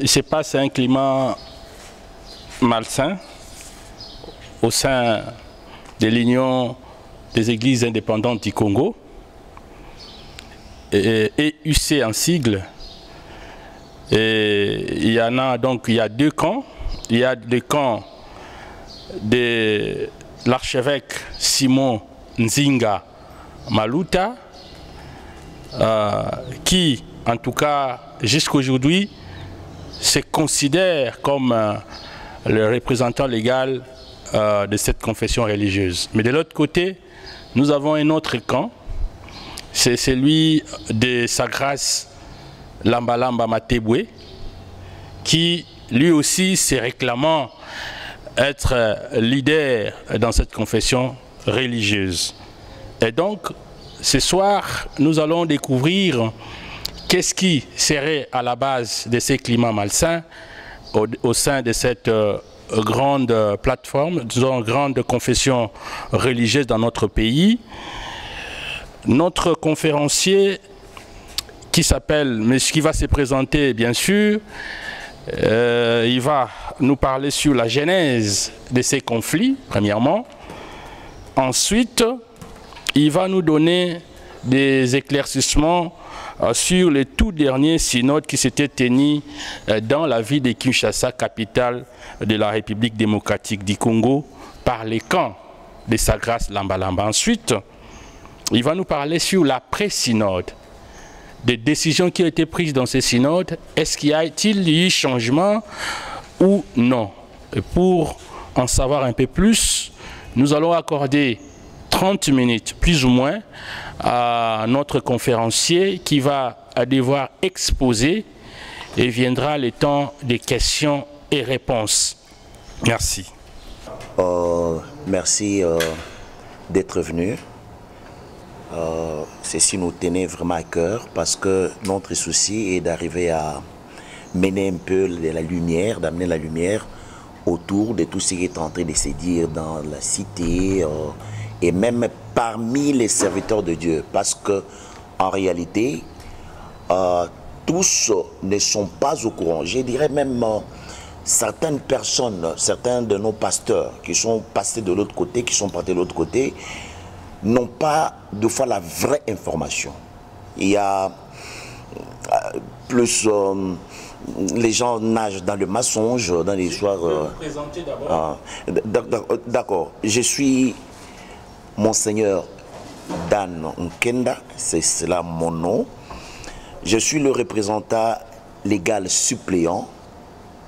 se passe un climat malsain au sein de l'Union des Églises indépendantes du Congo, et UC en sigle. Et il y en a donc, il y a deux camps. Il y a le camp de l'archevêque Simon Nzinga Maluta, qui, en tout cas, jusqu'aujourd'hui, se considère comme le représentant légal de cette confession religieuse. Mais de l'autre côté, nous avons un autre camp, c'est celui de Sa Grâce Lambalamba Matebwe, qui lui aussi se réclamant être leader dans cette confession religieuse. Et donc, ce soir, nous allons découvrir qu'est-ce qui serait à la base de ces climats malsains au sein de cette grande plateforme, disons grande confession religieuse dans notre pays. Notre conférencier qui va se présenter bien sûr, il va nous parler sur la genèse de ces conflits, premièrement. Ensuite, il va nous donner des éclaircissements sur le tout dernier synode qui s'était tenu dans la ville de Kinshasa, capitale de la République démocratique du Congo, par les camps de Sa Grâce Lambalamba. Ensuite, il va nous parler sur l'après-synode, des décisions qui ont été prises dans ces synodes. Est-ce qu'il y a-t-il eu changement ou non? Et pour en savoir un peu plus, nous allons accorder 30 minutes, plus ou moins, à notre conférencier qui va devoir exposer, et viendra le temps des questions et réponses. Merci. Merci d'être venu. Ceci nous tenait vraiment à cœur parce que notre souci est d'arriver à mener un peu de la lumière, d'amener la lumière autour de tout ce qui est en train de se dire dans la cité et même parmi les serviteurs de Dieu, parce que en réalité tous ne sont pas au courant. Je dirais même certaines personnes, certains de nos pasteurs qui sont passés de l'autre côté, qui sont partis de l'autre côté, n'ont pas de fois la vraie information. Il y a plus les gens nagent dans le mensonge, dans les histoires. D'accord. Je suis Monseigneur Dan Nkenda, c'est cela mon nom. Je suis le représentant légal suppléant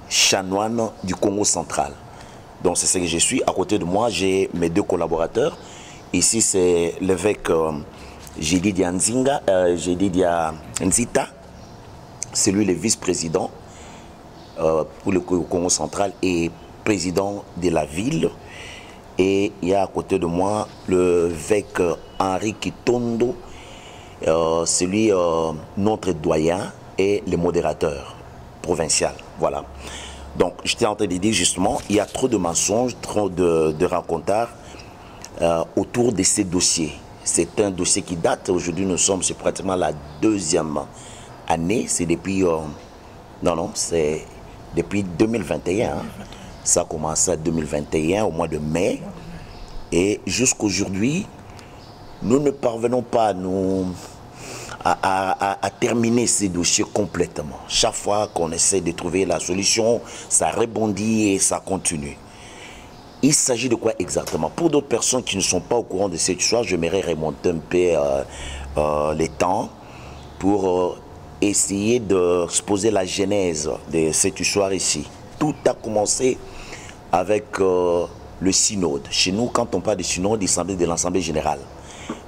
chanoine du Congo central. Donc c'est ce que je suis. À côté de moi, j'ai mes deux collaborateurs. Ici, c'est l'évêque Jedidia Nzinga, Jedidia Nzita. C'est lui le vice-président pour le Congo central et président de la ville. Et il y a à côté de moi l'évêque Henri Kitondo, c'est lui notre doyen et le modérateur provincial. Voilà. Donc, j'étais en train de dire justement, il y a trop de mensonges, trop de rencontres autour de ces dossiers. C'est un dossier qui date. Aujourd'hui, c'est pratiquement la deuxième année. C'est depuis... c'est depuis 2021. Hein. Ça a commencé en 2021, au mois de mai. Et jusqu'aujourd'hui, nous ne parvenons pas à terminer ces dossiers complètement. Chaque fois qu'on essaie de trouver la solution, ça rebondit et ça continue. Il s'agit de quoi exactement? Pour d'autres personnes qui ne sont pas au courant de cette histoire, j'aimerais remonter un peu les temps pour essayer de se poser la genèse de cette histoire ici. Tout a commencé avec le synode. Chez nous, quand on parle de synode, il s'agit de l'Assemblée générale.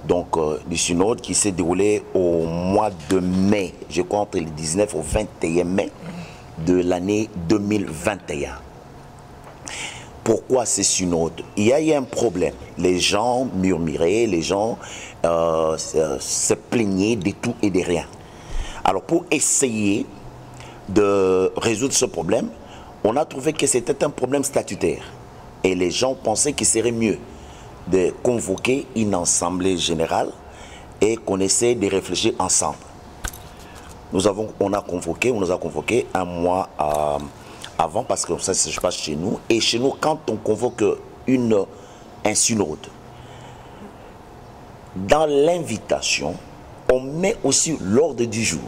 Donc, le synode qui s'est déroulé au mois de mai, je crois entre le 19 au 21 mai de l'année 2021. Pourquoi ces synodes? Il y a eu un problème. Les gens murmuraient, les gens se plaignaient de tout et de rien. Alors, pour essayer de résoudre ce problème, on a trouvé que c'était un problème statutaire. Et les gens pensaient qu'il serait mieux de convoquer une assemblée générale et qu'on essaie de réfléchir ensemble. on nous a convoqué un mois avant, parce que ça se passe chez nous. Et chez nous, quand on convoque un synode, dans l'invitation, on met aussi l'ordre du jour.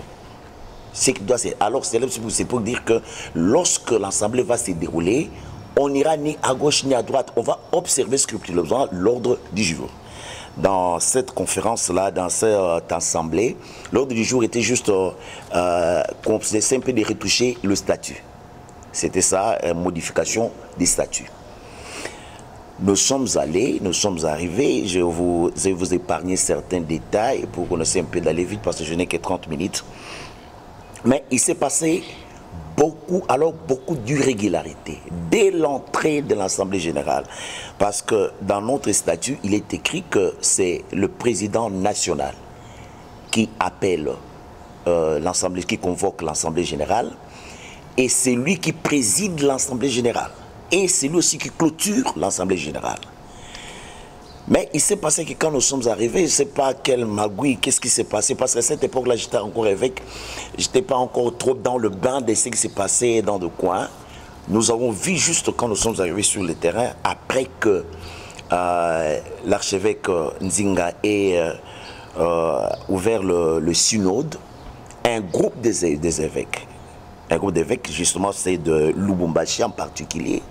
Alors, c'est pour dire que lorsque l'Assemblée va se dérouler, on n'ira ni à gauche ni à droite. On va observer scrupuleusement l'ordre du jour. Dans cette conférence-là, dans cette assemblée, l'ordre du jour était juste qu'on faisait un peu de retoucher le statut. C'était ça, modification des statuts. Nous sommes arrivés, je vais vous épargner certains détails pour qu'on essaie un peu d'aller vite parce que je n'ai que 30 minutes. Mais il s'est passé beaucoup d'irrégularités dès l'entrée de l'Assemblée générale. Parce que dans notre statut, il est écrit que c'est le président national qui appelle l'Assemblée, qui convoque l'Assemblée générale. Et c'est lui qui préside l'Assemblée générale. Et c'est lui aussi qui clôture l'Assemblée générale. Mais il s'est passé que quand nous sommes arrivés, je ne sais pas quelle magouille, qu'est-ce qui s'est passé, parce qu'à cette époque-là, j'étais encore évêque, je n'étais pas encore trop dans le bain de ce qui s'est passé dans le coin. Nous avons vu juste quand nous sommes arrivés sur le terrain, après que l'archevêque Nzinga ait ouvert le synode, un groupe des évêques, justement c'est de Lubumbashi en particulier,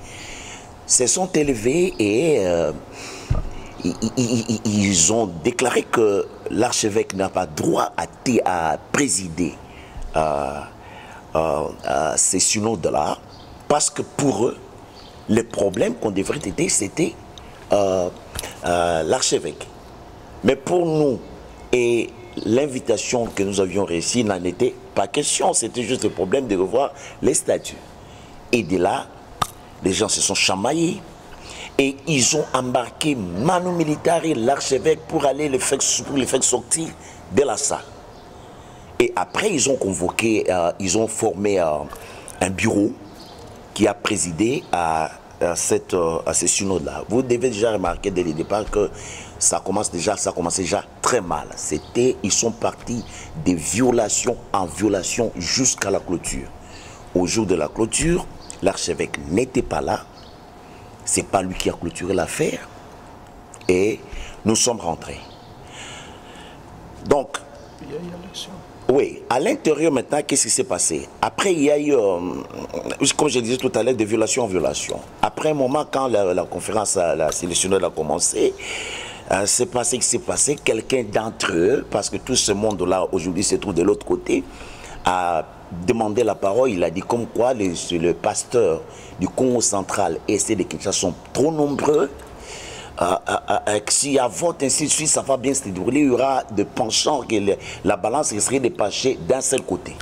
se sont élevés et ils ont déclaré que l'archevêque n'a pas droit à présider ces synodes-là, parce que pour eux, le problème qu'on devrait traiter, c'était l'archevêque. Mais pour nous, et l'invitation que nous avions réussi n'en était pas question, c'était juste le problème de revoir les statuts. Et de là, les gens se sont chamaillés. Et ils ont embarqué Manu Militari, l'archevêque, pour aller les faire sortir de la salle. Et après, ils ont convoqué, ils ont formé un bureau qui a présidé à ces synodes-là. Vous devez déjà remarquer dès le départ que ça commençait déjà très mal. Ils sont partis de violation en violation jusqu'à la clôture. Au jour de la clôture, l'archevêque n'était pas là. C'est pas lui qui a clôturé l'affaire. Et nous sommes rentrés. Donc, oui, à l'intérieur maintenant, qu'est-ce qui s'est passé? Après, il y a eu, comme je disais tout à l'heure, de violation en violation. Après un moment, quand la conférence, la sélectionneur a commencé, c'est passé que s'est passé. Quelqu'un d'entre eux, parce que tout ce monde-là, aujourd'hui, se trouve de l'autre côté, a demandé la parole. Il a dit comme quoi le pasteur du Congo central et ceux de Kinshasa sont trop nombreux. Si à vote, ainsi de suite, ça va bien se dérouler. Il y aura de penchants que la balance serait dépenchée d'un seul côté.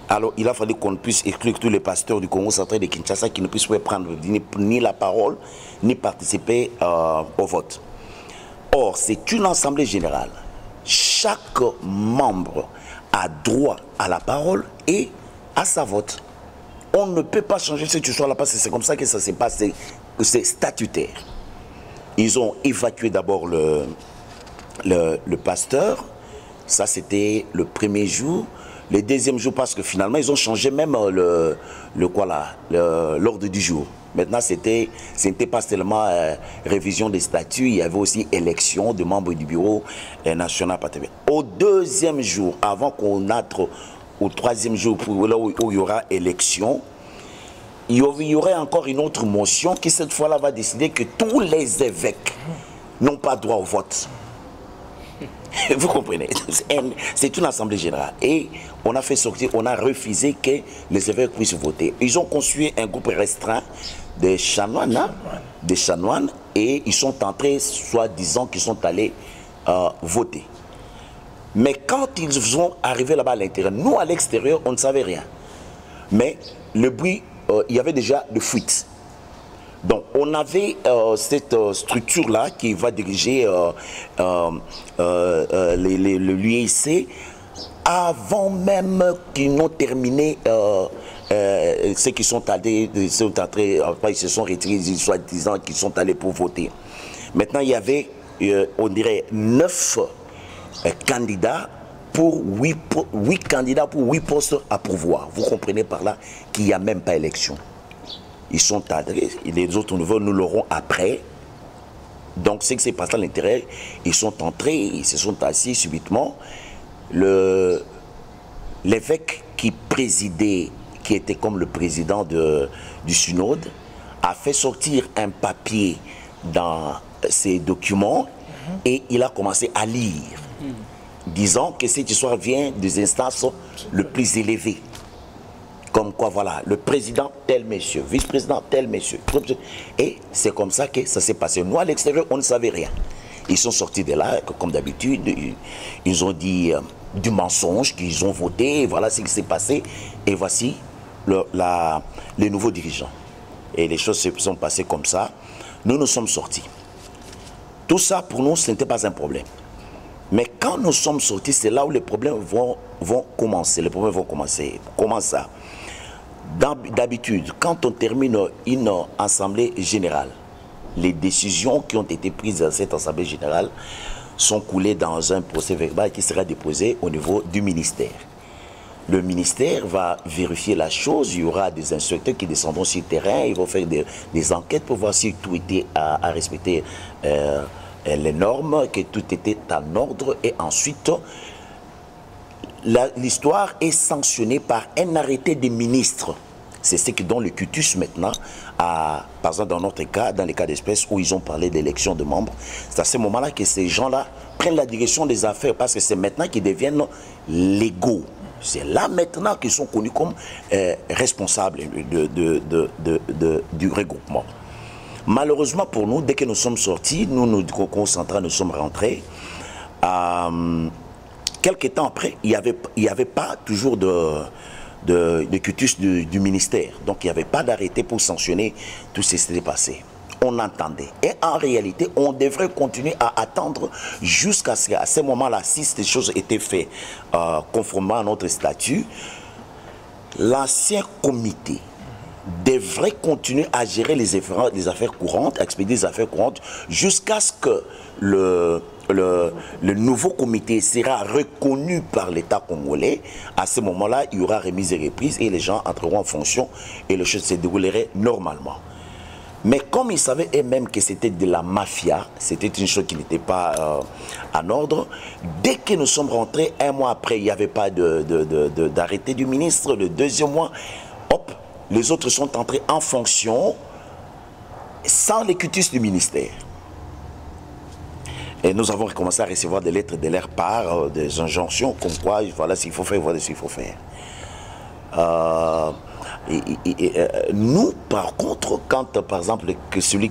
Alors, il a fallu qu'on puisse exclure tous les pasteurs du Congo central et de Kinshasa qui ne puissent pas prendre ni la parole, ni participer au vote. Or, c'est une assemblée générale. Chaque membre a droit à la parole et à sa vote. On ne peut pas changer cette histoire-là parce que c'est comme ça que ça s'est passé, c'est statutaire. Ils ont évacué d'abord le pasteur, ça c'était le premier jour. Le deuxième jour, parce que finalement ils ont changé même l'ordre du jour. Maintenant, ce n'était pas seulement révision des statuts, il y avait aussi élection de membres du bureau national. Au deuxième jour, avant qu'on entre au troisième jour, là où il y aura élection, il y aurait encore une autre motion qui cette fois-là va décider que tous les évêques n'ont pas droit au vote. Vous comprenez? C'est une assemblée générale. Et on a fait sortir, on a refusé que les évêques puissent voter. Ils ont construit un groupe restreint des chanoines, et ils sont entrés, soi-disant qu'ils sont allés voter. Mais quand ils sont arrivés là-bas à l'intérieur, nous à l'extérieur, on ne savait rien. Mais le bruit, il y avait déjà de fuite. Donc on avait cette structure-là qui va diriger l'UIC avant même qu'ils n'ont terminé ceux qui sont allés, ils se sont retirés, soi-disant qu'ils sont allés pour voter. Maintenant il y avait, on dirait, 9 candidats pour 8 candidats pour 8 postes à pourvoir. Vous comprenez par là qu'il n'y a même pas élection. Ils sont adressés, les autres niveaux, nous l'aurons après. Donc, ce qui s'est passé à l'intérieur, ils sont entrés, ils se sont assis subitement. L'évêque qui présidait, qui était comme le président du synode, a fait sortir un papier dans ses documents et il a commencé à lire, disant que cette histoire vient des instances les plus élevées. Comme quoi, voilà, le président tel monsieur, vice-président tel monsieur. Et c'est comme ça que ça s'est passé. Nous, à l'extérieur, on ne savait rien. Ils sont sortis de là, comme d'habitude. Ils ont dit du mensonge, qu'ils ont voté. Voilà ce qui s'est passé. Et voici les nouveaux dirigeants. Et les choses se sont passées comme ça. Nous sommes sortis. Tout ça, pour nous, ce n'était pas un problème. Mais quand nous sommes sortis, c'est là où les problèmes vont commencer. Les problèmes vont commencer. Comment ça? D'habitude, quand on termine une assemblée générale, les décisions qui ont été prises dans cette assemblée générale sont coulées dans un procès verbal qui sera déposé au niveau du ministère. Le ministère va vérifier la chose, il y aura des inspecteurs qui descendront sur le terrain, ils vont faire des enquêtes pour voir si tout était à respecter les normes, que tout était en ordre, et ensuite l'histoire est sanctionnée par un arrêté des ministres. C'est ce qui donne le cutus maintenant, par exemple dans notre cas, dans les cas d'espèce où ils ont parlé d'élection de membres. C'est à ce moment-là que ces gens-là prennent la direction des affaires, parce que c'est maintenant qu'ils deviennent légaux. C'est là maintenant qu'ils sont connus comme responsables du regroupement. Malheureusement pour nous, dès que nous sommes sortis, nous, du Concours central, nous sommes rentrés. Quelques temps après, il n'y avait pas toujours de cutus du ministère. Donc il n'y avait pas d'arrêté pour sanctionner tout ce qui s'était passé. On entendait. Et en réalité, on devrait continuer à attendre jusqu'à ce moment-là, si ces choses étaient faites conformément à notre statut, l'ancien comité devrait continuer à gérer les affaires courantes, à expédier les affaires courantes, jusqu'à ce que le nouveau comité sera reconnu par l'État congolais. À ce moment-là, il y aura remise et reprise et les gens entreront en fonction et les choses se dérouleraient normalement. Mais comme ils savaient eux-mêmes que c'était de la mafia, c'était une chose qui n'était pas en ordre, dès que nous sommes rentrés, un mois après, il n'y avait pas d'arrêté du ministre, le deuxième mois, hop, les autres sont entrés en fonction sans les cutus du ministère. Et nous avons commencé à recevoir des lettres de leur part, des injonctions, comme quoi, voilà ce qu'il faut faire, voilà ce qu'il faut faire. Nous, par contre, quand, par exemple, que celui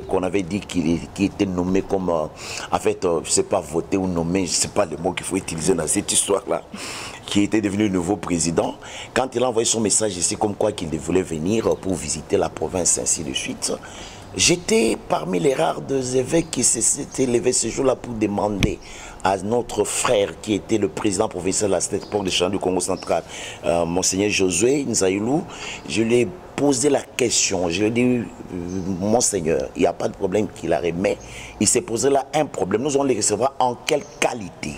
qu'on avait dit qui était nommé comme, en fait, je ne sais pas, voté ou nommé, je ne sais pas le mot qu'il faut utiliser dans cette histoire-là, qui était devenu le nouveau président, quand il a envoyé son message ici, comme quoi qu'il voulait venir pour visiter la province, ainsi de suite, j'étais parmi les rares évêques qui s'étaient levés ce jour-là pour demander à notre frère qui était le président provincial à cette époque de Champ du Congo central, Monseigneur Josué Nzaïlou, je lui ai posé la question, je lui ai dit, Monseigneur, il n'y a pas de problème qu'il arrive, mais il s'est posé là un problème, nous allons les recevoir en quelle qualité?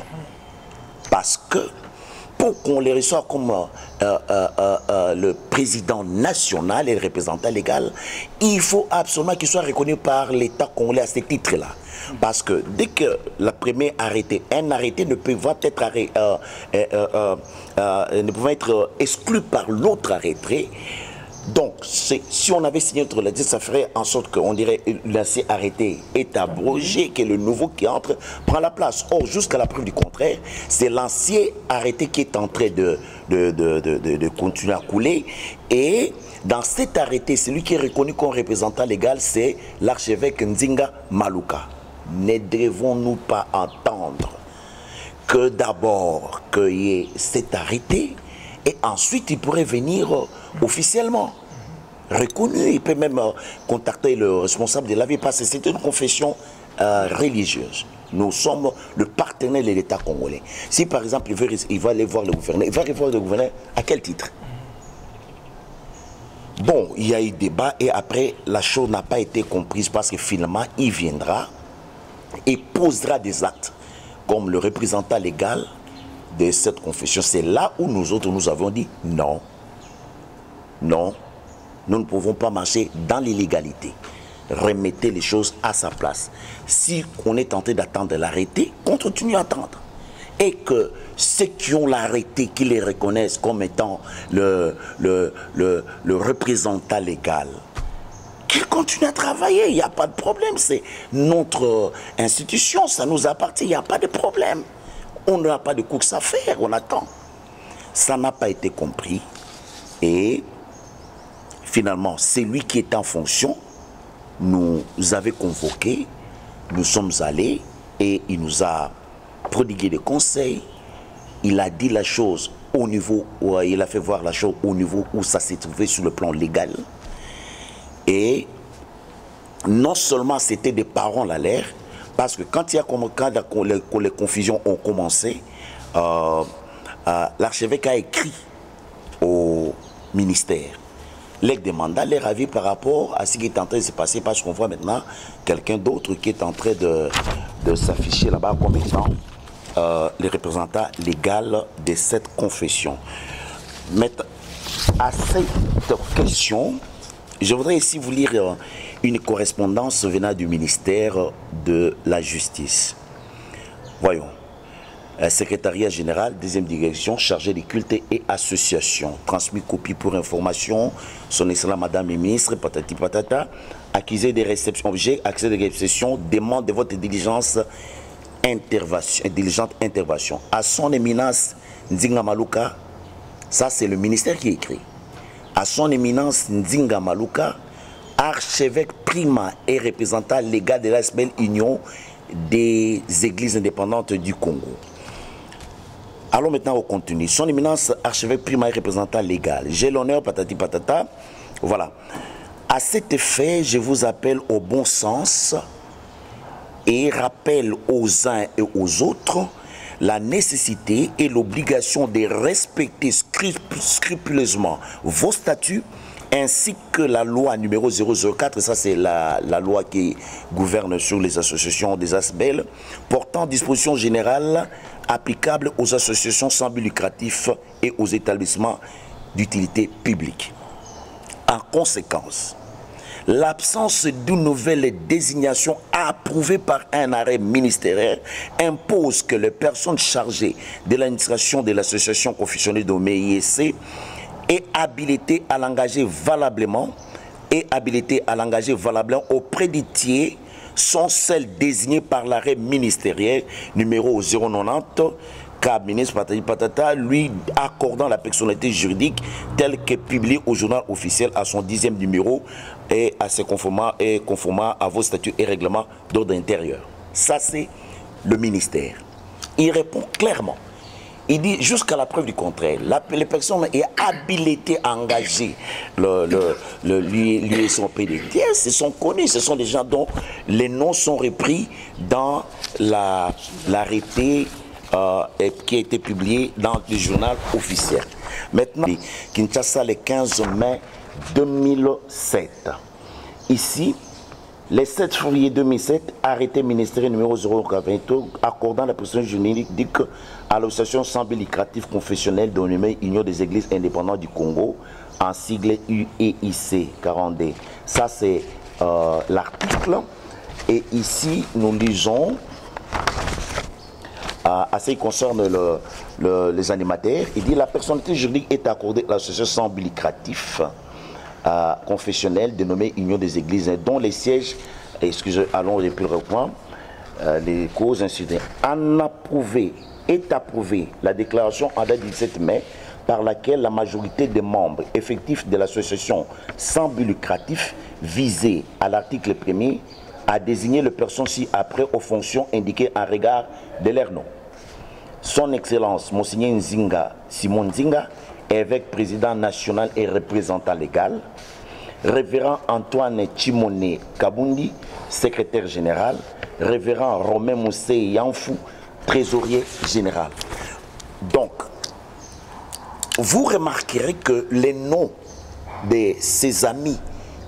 Parce que pour qu'on les reçoive comme le président national et le représentant légal, il faut absolument qu'il soit reconnu par l'État congolais à ce titre-là. Parce que dès que le premier arrêté, un arrêté ne peut être exclu par l'autre arrêté. Donc, si on avait signé notre lettre, ça ferait en sorte qu'on dirait l'ancien arrêté est abrogé, que le nouveau qui entre prend la place. Or, jusqu'à la preuve du contraire, c'est l'ancien arrêté qui est en train de continuer à couler. Et dans cet arrêté, celui qui est reconnu comme représentant légal, c'est l'archevêque Nzinga Maluka. Ne devons-nous pas entendre que d'abord qu'il y ait cet arrêté et ensuite il pourrait venir officiellement reconnu, il peut même contacter le responsable de la vie parce que c'est une confession religieuse. Nous sommes le partenaire de l'État congolais. Si par exemple il va aller voir le gouverneur, il va aller voir le gouverneur à quel titre? Bon, il y a eu débat et après la chose n'a pas été comprise parce que finalement il viendra et posera des actes comme le représentant légal de cette confession. C'est là où nous autres, nous avons dit non. Non, nous ne pouvons pas marcher dans l'illégalité. Remettez les choses à sa place. Si on est tenté d'attendre l'arrêté, on continue à attendre. Et que ceux qui ont l'arrêté, qui les reconnaissent comme étant le représentant légal, qu'ils continuent à travailler, il n'y a pas de problème. C'est notre institution, ça nous appartient, il n'y a pas de problème. On n'a pas de course à faire, on attend. Ça n'a pas été compris. Et finalement, c'est lui qui est en fonction. Nous avait convoqués, nous sommes allés et il nous a prodigué des conseils. Il a dit la chose au niveau où il a fait voir la chose au niveau où ça s'est trouvé sur le plan légal. Et non seulement c'était des parents à l'air, parce que quand les confusions ont commencé, l'archevêque a écrit au ministère les demanda les ravis par rapport à ce qui est en train de se passer, parce qu'on voit maintenant quelqu'un d'autre qui est en train de s'afficher là-bas comme étant les représentants légaux de cette confession. Mais à cette question, je voudrais ici vous lire une correspondance venant du ministère de la Justice. Voyons. Secrétariat général, deuxième direction, chargé des cultes et associations. Transmis copie pour information, son excellence madame le ministre, patati patata, accusé des réceptions, objet, accès de réception, demande de votre diligente intervention. À son éminence Ndinga Maluka, ça c'est le ministère qui écrit. À son éminence Ndinga Maluka, archevêque prima et représentant légal de la SBL Union des églises indépendantes du Congo. Allons maintenant au contenu. Son éminence archevêque primaire représentant légal. J'ai l'honneur, patati patata. Voilà. À cet effet, je vous appelle au bon sens et rappelle aux uns et aux autres la nécessité et l'obligation de respecter scrupuleusement vos statuts ainsi que la loi numéro 004, ça c'est la loi qui gouverne sur les associations des ASBEL, portant dispositions générales applicables aux associations sans but lucratif et aux établissements d'utilité publique. En conséquence, l'absence d'une nouvelle désignation approuvée par un arrêt ministériel impose que les personnes chargées de l'administration de l'association confessionnelle de IEC est habilité à l'engager valablement auprès des tiers sont celles désignées par l'arrêt ministériel numéro 090 cas ministre Patati Patata, lui accordant la personnalité juridique telle que publiée au journal officiel à son 10e numéro et à ses conformant à vos statuts et règlements d'ordre intérieur. Ça c'est le ministère. Il répond clairement. Il dit jusqu'à la preuve du contraire, les personnes est habilitées à engager l'USOPDT, ce sont connus, ce sont des gens dont les noms sont repris dans l'arrêté qui a été publié dans le journal officiel. Maintenant, Kinshasa, le 15 mai 2007. Ici, le 7 février 2007, arrêté ministériel numéro 042 accordant la personnalité juridique à l'association sans but lucratif confessionnelle dénommée Union des Églises indépendantes du Congo, en sigle UEIC 40D. Ça c'est l'article. Et ici, nous lisons, à ce qui concerne les animateurs, il dit la personnalité juridique est accordée à l'association sans but lucratif confessionnelle dénommée Union des Églises, dont les sièges, allons depuis le recoin, les causes incidentes. Est approuvée la déclaration en date du 17 mai par laquelle la majorité des membres effectifs de l'association sans but lucratif visée à l'article 1er a désigné les personnes ci-après aux fonctions indiquées en regard de leur nom. Son Excellence Monseigneur Nzinga Simon Nzinga, évêque président national et représentant légal. Révérend Antoine Chimone Kabundi, secrétaire général. Révérend Romain Moussé Yanfou, trésorier général. Donc, vous remarquerez que les noms de ces amis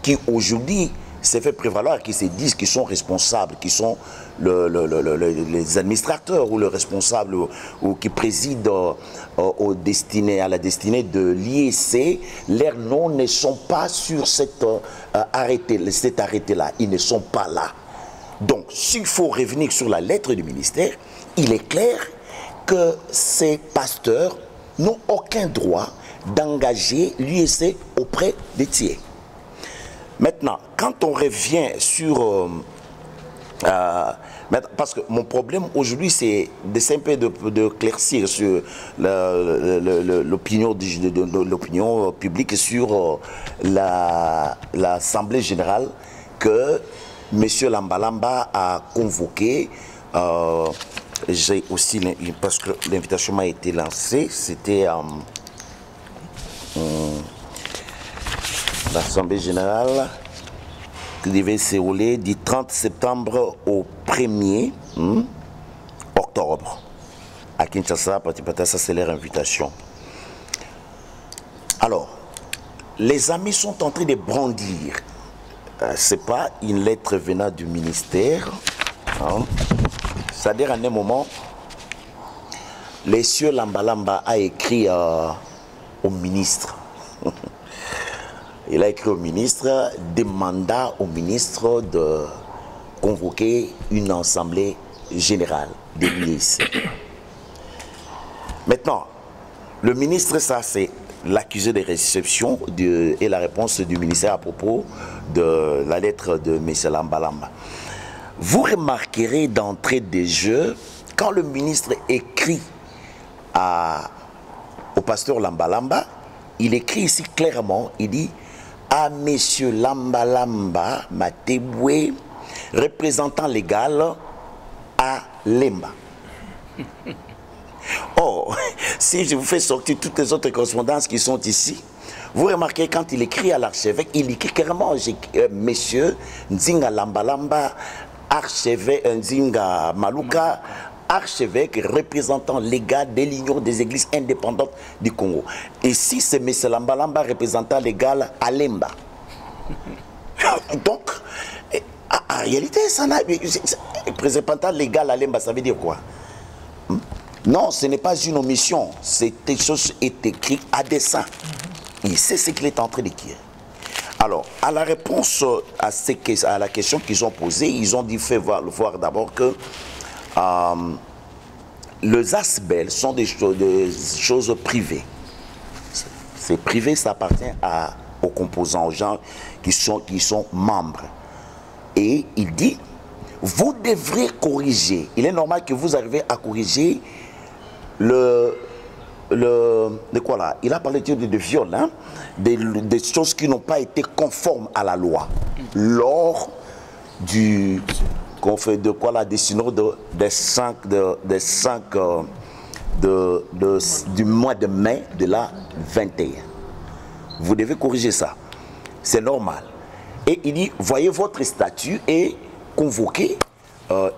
qui aujourd'hui s'est fait prévaloir, qui se disent qu'ils sont responsables, qui sont les administrateurs ou le responsable ou qui président à la destinée de l'IEC, leurs noms ne sont pas sur cet arrêté-là. Ils ne sont pas là. Donc, s'il faut revenir sur la lettre du ministère, il est clair que ces pasteurs n'ont aucun droit d'engager l'UEC auprès des tiers. Maintenant, quand on revient sur... parce que mon problème aujourd'hui, c'est d'essayer un peu de claircir sur l'opinion publique sur l'Assemblée générale que M. Lambalamba a convoqué. J'ai aussi, parce que l'invitation m'a été lancée, c'était l'Assemblée générale qui devait se dérouler du 30 septembre au 1er octobre à Kinshasa. Ça, c'est leur invitation. Alors, les amis sont en train de brandir. Ce n'est pas une lettre venant du ministère. C'est-à-dire, à un moment, l'essieu Lambalamba a écrit au ministre. Il a écrit au ministre, demanda au ministre de convoquer une assemblée générale de l'IEC. Maintenant, le ministre, ça c'est l'accusé de réception et la réponse du ministère à propos de la lettre de M. Lambalamba. Vous remarquerez d'entrée de jeu, quand le ministre écrit au pasteur Lambalamba, il écrit ici clairement, il dit à M. Lambalamba Mateboué, représentant légal à Lemba. Or, si je vous fais sortir toutes les autres correspondances qui sont ici, vous remarquez quand il écrit à l'archevêque, il écrit clairement Monsieur Nzinga Lambalamba, archevêque Nzinga Maluka, archevêque représentant légal de l'Union des Églises indépendantes du Congo. Ici, c'est M. Lambalamba, représentant légal à Lemba. Donc, en réalité, représentant légal à Lemba, ça veut dire quoi? Non, ce n'est pas une omission. Quelque chose est écrit à dessein. Il sait ce qu'il est en train d'écrire. Alors, à la réponse à la question qu'ils ont posée, ils ont dit voir d'abord que les ASBEL sont des choses privées. C'est privé, ça appartient aux composants, aux gens qui sont membres. Et il dit, vous devrez corriger. Il est normal que vous arrivez à corriger de quoi là? Il a parlé de viol, hein? Des choses qui n'ont pas été conformes à la loi lors du synodes du mois de mai de la 21. Vous devez corriger ça. C'est normal. Et il dit, voyez votre statut et convoquez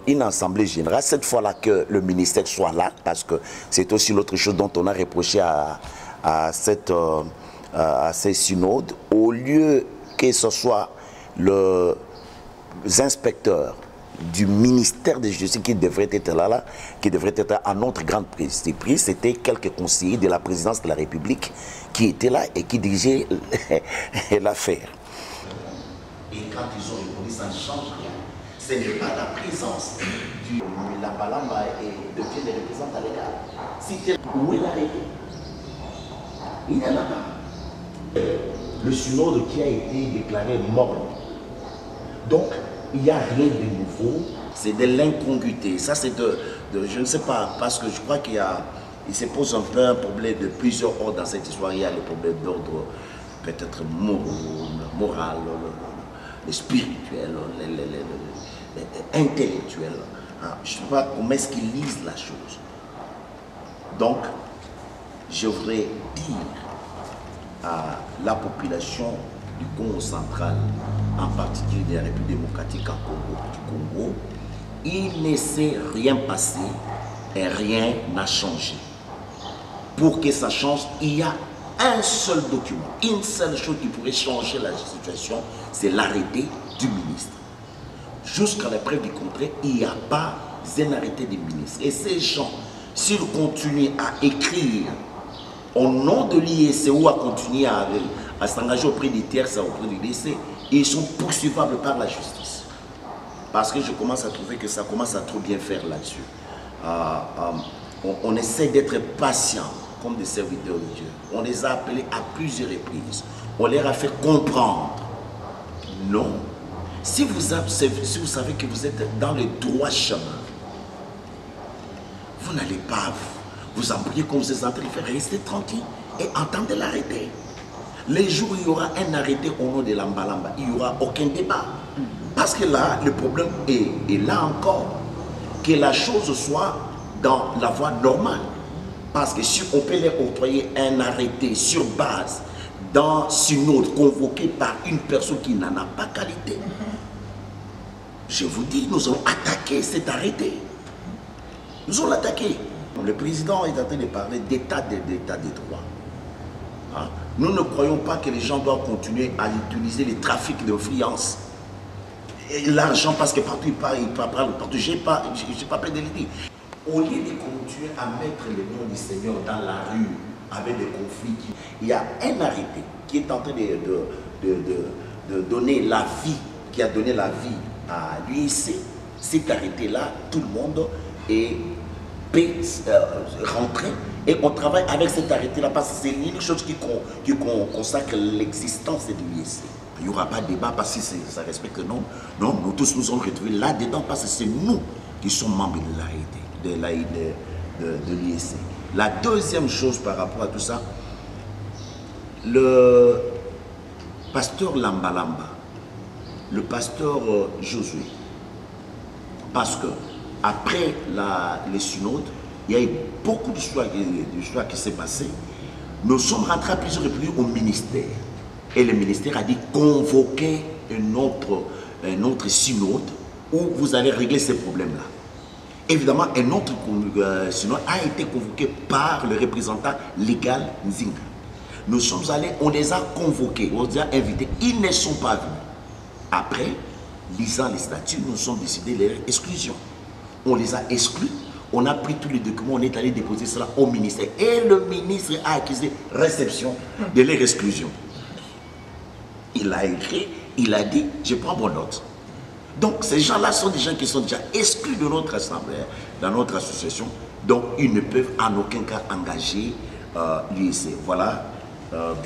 une assemblée générale, cette fois-là que le ministère soit là, parce que c'est aussi l'autre chose dont on a reproché à ces synodes, au lieu que ce soit les inspecteurs du ministère de justice qui devraient être là, qui devraient être à notre grande prise. C'était quelques conseillers de la présidence de la République qui étaient là et qui dirigeaient l'affaire. Et quand ils ont répondu, ça ne change rien. Ce n'est pas la présence du Lambalamba et de qui les représentants légaux. Où est l'arrêté? Il est là-bas. Le synode qui a été déclaré mort. Donc, il n'y a rien de nouveau. C'est de l'incongruité. Ça, c'est je ne sais pas, parce que je crois qu'il se pose un peu un problème de plusieurs ordres dans cette histoire. Il y a le problème d'ordre peut-être moral, le spirituel, intellectuel. Je ne sais pas comment est-ce qu'ils lisent la chose. Donc, je voudrais dire à la population du Congo central, en particulier de la République démocratique du Congo, il ne s'est rien passé et rien n'a changé. Pour que ça change, il y a un seul document, une seule chose qui pourrait changer la situation, c'est l'arrêté du ministre. Jusqu'à la preuve du contraire, il n'y a pas un arrêté du ministre. Et ces gens, s'ils continuent à écrire au nom de l'IEC ou à continuer à s'engager auprès des tiers, auprès du lycée, ils sont poursuivables par la justice. Parce que je commence à trouver que ça commence à trop bien faire là-dessus. On essaie d'être patient comme des serviteurs de Dieu. On les a appelés à plusieurs reprises. On leur a fait comprendre. Non. Si vous savez que vous êtes dans le droit chemin, vous n'allez pas vous embrouiller comme vous êtes en train de faire. Restez tranquille et entendez l'arrêté. Les jours où il y aura un arrêté au nom de l'Ambalamba, il n'y aura aucun débat. Parce que là, le problème est là encore. Que la chose soit dans la voie normale. Parce que si on peut leur octroyer un arrêté sur base d'un synode convoqué par une personne qui n'en a pas qualité, je vous dis, nous allons attaquer cet arrêté. Nous allons l'attaquer. Le président est en train de parler d'état de droit. Hein? Nous ne croyons pas que les gens doivent continuer à utiliser les trafics d'influence. L'argent, parce que partout il parle partout. Je n'ai pas peur de le dire. Au lieu de continuer à mettre le nom du Seigneur dans la rue avec des conflits, il y a un arrêté qui est en train de donner la vie, qui a donné la vie à l'UIC. Cet arrêté-là, tout le monde peut rentrer et on travaille avec cet arrêté-là parce que c'est l'unique chose qui consacre l'existence de l'UIC. Il n'y aura pas de débat parce que ça respecte que non. Non, nous tous nous sommes retrouvés là-dedans parce que c'est nous qui sommes membres de l'IEC. La deuxième chose par rapport à tout ça, le pasteur Lambalamba, le pasteur Josué, parce que après les synodes, il y a eu beaucoup d'histoires qui s'est passées. Nous sommes rentrés à plusieurs reprises au ministère. Et le ministère a dit convoquer un autre synode où vous allez régler ces problèmes-là. Évidemment, un autre synode a été convoqué par le représentant légal Nzinga. Nous sommes allés, on les a convoqués, on les a invités, ils ne sont pas venus. Après, lisant les statuts, nous sommes décidés de leur exclusion. On les a exclus, on a pris tous les documents, on est allé déposer cela au ministère. Et le ministre a accusé réception de leur exclusion. Il a écrit, il a dit, je prends mon note. Donc ces gens-là sont des gens qui sont déjà exclus de notre assemblée, dans notre association. Donc ils ne peuvent en aucun cas engager l'UIC. Voilà,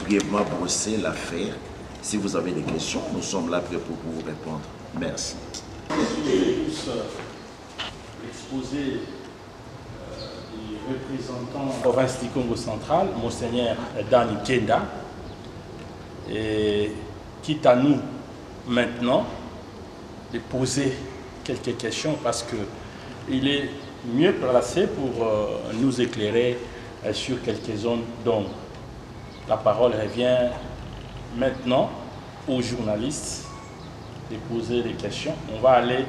brièvement brosser l'affaire. Si vous avez des questions, nous sommes là prêts pour vous répondre. Merci. L'exposé du représentant province du Congo central, Monseigneur Dan Nkenda, et quitte à nous maintenant de poser quelques questions parce qu'il est mieux placé pour nous éclairer sur quelques zones d'ombre. La parole revient maintenant aux journalistes de poser des questions. On va aller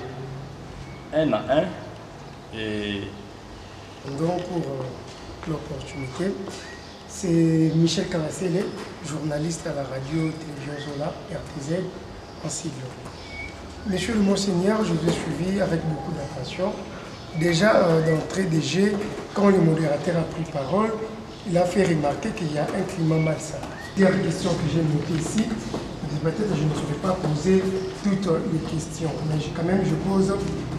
un à un. Et... Donc pour l'opportunité, c'est Michel Karassele, journaliste à la radio-télévision Zola, RTZ, en sigle. Monsieur le Monseigneur, je vous ai suivi avec beaucoup d'attention. Déjà d'entrée des jets, quand le modérateur a pris parole, il a fait remarquer qu'il y a un climat malsain. Dernière question que j'ai notée ici, peut-être que je ne saurais pas poser toutes les questions, mais quand même je pose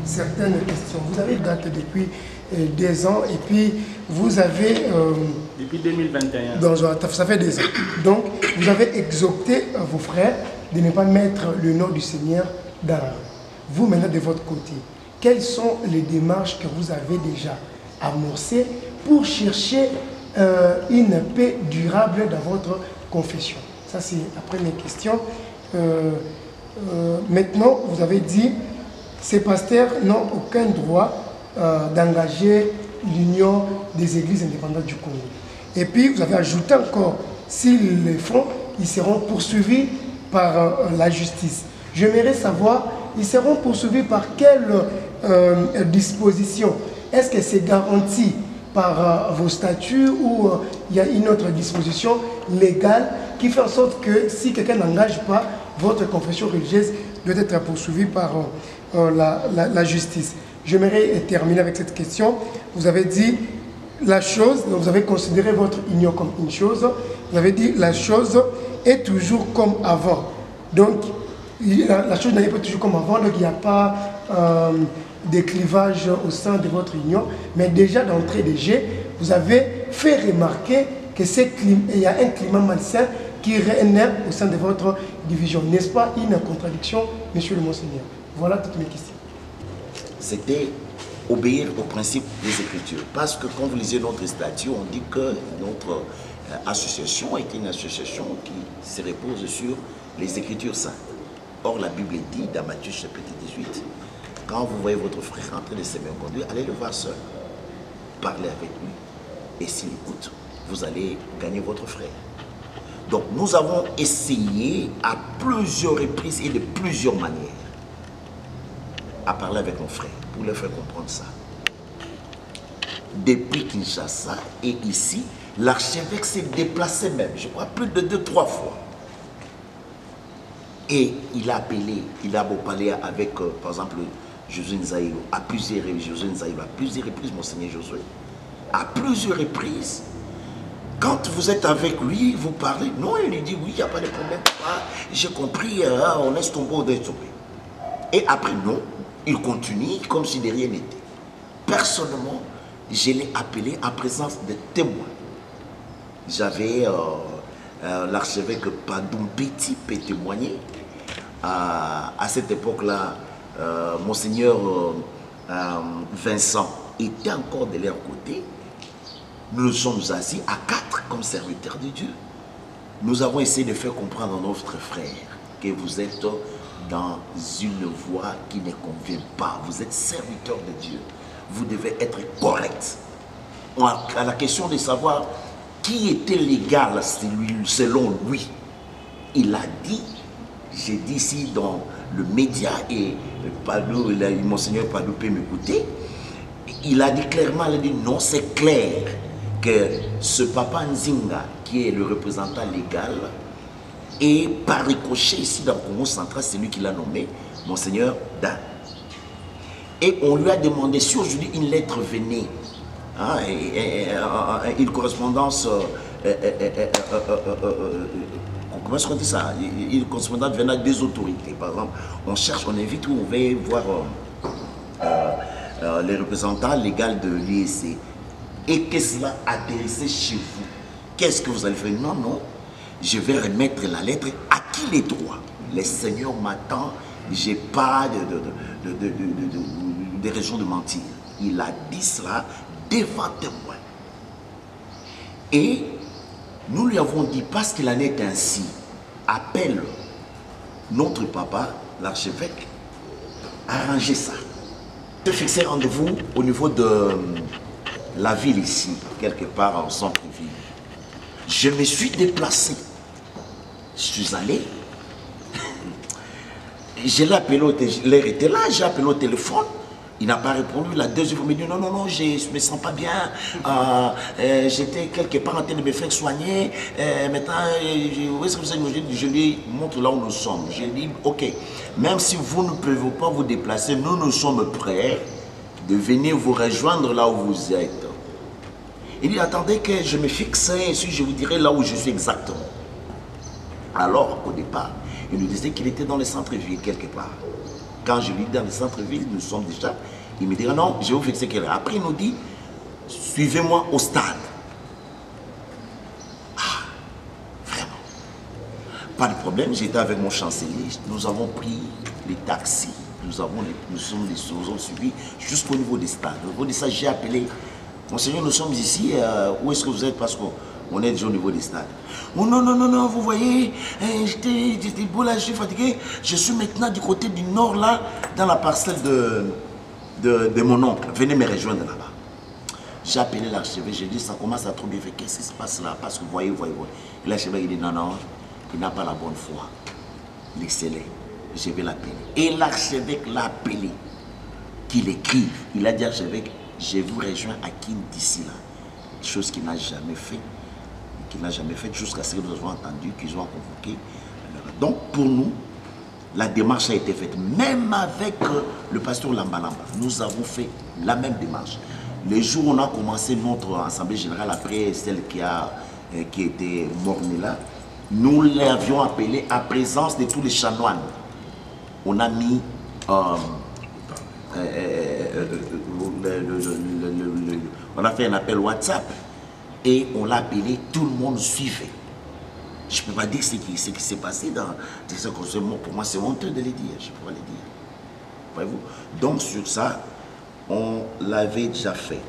certaines questions. Vous avez date depuis 2 ans et puis vous avez... depuis 2021. Donc, ça fait 2 ans. Donc vous avez exhorté vos frères de ne pas mettre le nom du Seigneur dans la rue. Vous maintenant de votre côté, quelles sont les démarches que vous avez déjà amorcées pour chercher une paix durable dans votre confession? Ça, c'est la première question. Maintenant, vous avez dit, ces pasteurs n'ont aucun droit d'engager l'Union des églises indépendantes du Congo. Et puis, vous avez ajouté encore, s'ils le font, ils seront poursuivis par la justice. J'aimerais savoir, ils seront poursuivis par quelle disposition? Est-ce que c'est garanti par vos statuts ou il y a une autre disposition légale qui fait en sorte que si quelqu'un n'engage pas, votre confession religieuse doit être poursuivie par la justice. J'aimerais terminer avec cette question. Vous avez dit la chose, donc vous avez considéré votre union comme une chose. Vous avez dit la chose est toujours comme avant. Donc, la chose n'est pas toujours comme avant, donc il n'y a pas de clivage au sein de votre union. Mais déjà d'entrée de jeu, vous avez fait remarquer qu'il y a un climat malsain qui règne au sein de votre division. N'est-ce pas une contradiction, monsieur le Monseigneur? Voilà toutes mes questions. C'était obéir au principe des Écritures. Parce que quand vous lisez notre statut, on dit que notre association est une association qui se repose sur les Écritures saintes. Or, la Bible dit dans Matthieu chapitre 18, quand vous voyez votre frère en train de se faire conduire, allez le voir seul. Parlez avec lui. Et s'il écoute, vous allez gagner votre frère. Donc, nous avons essayé à plusieurs reprises et de plusieurs manières à parler avec nos frères pour leur faire comprendre ça. Depuis Kinshasa et ici, l'archevêque s'est déplacé même, je crois, plus de 2-3 fois. Et il a appelé, il a beau parler avec, par exemple, Josué Nzaïlo, à plusieurs reprises, Monseigneur Josué, à plusieurs reprises. Quand vous êtes avec lui, vous parlez, non, il lui dit, oui, il n'y a pas de problème, j'ai compris, on laisse tomber, on laisse tomber. Et après, non, il continue comme si de rien n'était. Personnellement, je l'ai appelé en présence de témoins. J'avais l'archevêque Padoumbeti peut témoigner. À cette époque-là, Monseigneur Vincent était encore de leur côté. Nous nous sommes assis à 4 comme serviteurs de Dieu. Nous avons essayé de faire comprendre à notre frère que vous êtes dans une voie qui ne convient pas. Vous êtes serviteur de Dieu. Vous devez être correct. À la question de savoir qui était légal selon lui, il a dit, j'ai dit ici dans le média et Monseigneur Padou peut m'écouter, il a dit clairement, il a dit non, c'est clair que ce Papa Nzinga, qui est le représentant légal, et par ricochet ici dans le Congo central, c'est lui qui l'a nommé Monseigneur Dan. Et on lui a demandé si aujourd'hui une lettre venait, hein, une correspondance, comment est-ce qu'on dit ça, une correspondance venant des autorités. Par exemple, on cherche, on invite où on va voir les représentants légaux de l'IEC. Et que cela atterrissait chez vous. Qu'est-ce que vous allez faire? Non, non. Je vais remettre la lettre à qui les droits. Le Seigneur m'attend, je n'ai pas de raison de mentir. Il a dit cela devant témoin. Et nous lui avons dit, parce qu'il en est ainsi, appelle notre papa, l'archevêque, arranger ça. Je vais fixer rendez-vous au niveau de la ville ici, quelque part en centre-ville. Je me suis déplacé. Je suis allé. Je l'ai appelé, l'air était là, j'ai appelé au téléphone. Il n'a pas répondu. La deuxième fois, il m'a dit non, non, non, je ne me sens pas bien. J'étais quelque part en train de me faire soigner. Maintenant, où est-ce que vous êtes? Je lui montre là où nous sommes. Je lui dis, ok, même si vous ne pouvez pas vous déplacer, nous sommes prêts de venir vous rejoindre là où vous êtes. Il dit, attendez que je me fixe et je vous dirai là où je suis exactement. Alors, au départ, il nous disait qu'il était dans le centre-ville quelque part. Quand je lui dis dans le centre-ville, nous sommes déjà, il me dit, non, je vais vous fixer quelque part. Après, il nous dit, suivez-moi au stade. Ah, vraiment. Pas de problème, j'étais avec mon chancelier, nous avons pris les taxis, nous sommes suivis jusqu'au niveau des stades. Au niveau de ça, j'ai appelé, Monseigneur, nous sommes ici, où est-ce que vous êtes? Parce qu'on est déjà au niveau des stades. Oh non, non, non, non, vous voyez, j'étais beau là, je suis fatigué. Je suis maintenant du côté du nord, là, dans la parcelle de mon oncle. Venez me rejoindre là-bas. J'ai appelé l'archevêque, j'ai dit, ça commence à trop bien faire. Qu'est-ce qui se passe là? Parce que vous voyez. Et l'archevêque, il dit, non, non, il n'a pas la bonne foi. Laissez-les, je vais l'appeler. Et l'archevêque l'a appelé, qu'il écrive. Il a dit, archevêque, je vous rejoins à Kin d'ici là. chose qu'il n'a jamais fait, jusqu'à ce que nous avons entendu qu'ils ont convoqué. Donc pour nous, la démarche a été faite, même avec le pasteur Lambalamba. Nous avons fait la même démarche. Le jour où on a commencé notre assemblée générale, après celle qui était mornée là, nous l'avions appelé à présence de tous les chanoines. On a mis on a fait un appel WhatsApp et on l'a appelé, tout le monde suivait. Je ne peux pas dire ce qui s'est passé dans ce conseil. Pour moi, c'est honteux de le dire. Je ne peux pas le dire. Voyez-vous? Donc, sur ça, on l'avait déjà fait.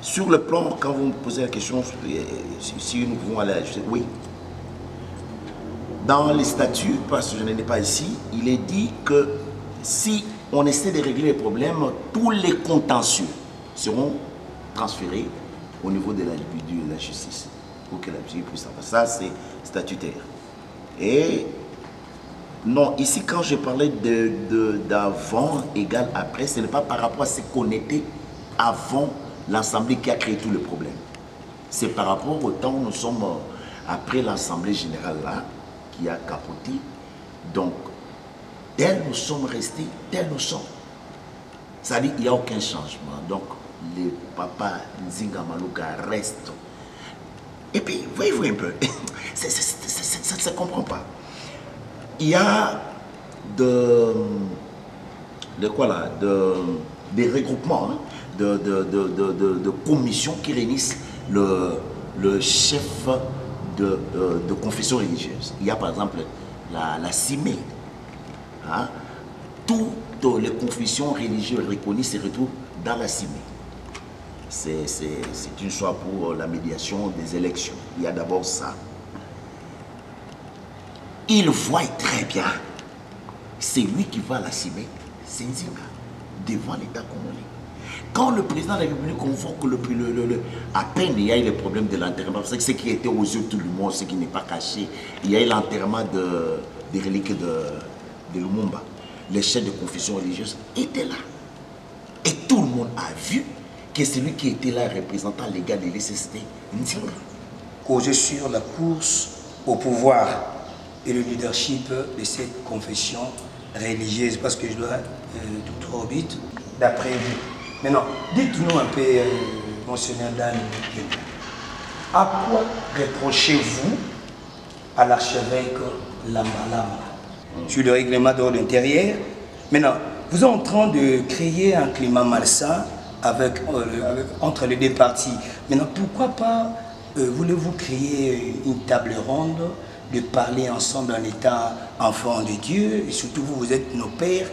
Sur le plan, quand vous me posez la question, si nous pouvons aller, oui. Dans les statuts, parce que je n'en ai pas ici, il est dit que si on essaie de régler les problèmes, tous les contentieux seront transférés au niveau de la justice. Pour que la justice puisse faire ça, c'est statutaire. Et non, ici quand je parlais d'avant égal après, ce n'est pas par rapport à ce qu'on était avant l'Assemblée qui a créé tout le problème. C'est par rapport au temps où nous sommes après l'Assemblée générale là, qui a capoté. Donc, tel nous sommes restés, tel nous sommes. C'est-à-dire qu'il n'y a aucun changement. Donc, les papas Nzinga Maluka restent. Et puis, voyez-vous un peu, ça ne se comprend pas. Il y a des regroupements, hein, de commissions qui réunissent le chef de confession religieuse. Il y a par exemple la CIME. Hein. Toutes les confessions religieuses reconnues se retrouvent dans la CIME. C'est une chose pour la médiation des élections. Il y a d'abord ça. Il voit très bien, c'est lui qui va à la CIME, c'est Nzinga, devant l'État congolais. Quand le président de la République convoque à peine il y a eu le problème de l'enterrement, c'est ce qui était aux yeux de tout le monde, ce qui n'est pas caché. Il y a eu l'enterrement des reliques de Lumumba. Les chefs de confession religieuse étaient là. Et tout le monde a vu que celui qui était là, représentant légal de l'ECST, Nzinga. Causer sur la course au pouvoir et le leadership de cette confession religieuse, parce que je dois tout trop vite, d'après vous. Maintenant, dites-nous un peu, monseigneur Dan, à quoi reprochez-vous à l'archevêque Lambalamba sur le règlement d'ordre intérieur? Maintenant, vous êtes en train de créer un climat malsain entre les deux parties. Maintenant, pourquoi pas voulez-vous créer une table ronde de parler ensemble en étant enfants de Dieu, et surtout vous, vous êtes nos pères,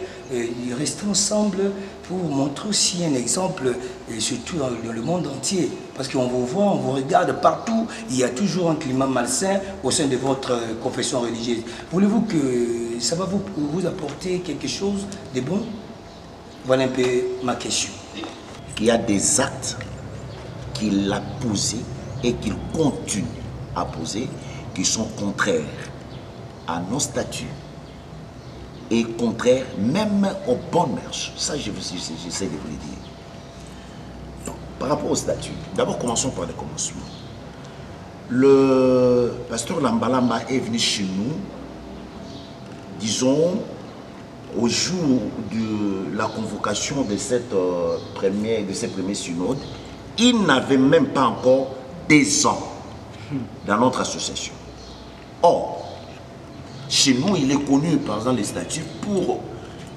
restez ensemble pour montrer aussi un exemple, surtout dans le monde entier. Parce qu'on vous voit, on vous regarde partout, il y a toujours un climat malsain au sein de votre confession religieuse. Voulez-vous que ça va vous apporter quelque chose de bon? Voilà un peu ma question. Il y a des actes qu'il a posés et qu'il continue à poser qui sont contraires à nos statuts et contraires même aux bonnes mœurs. Ça, j'essaie de vous le dire. Donc, par rapport aux statuts, d'abord commençons par le commencement. Le pasteur Lambalamba est venu chez nous, disons, au jour de la convocation de ces premiers synodes. Il n'avait même pas encore 2 ans dans notre association. Or, chez nous, il est connu, par exemple, les statuts pour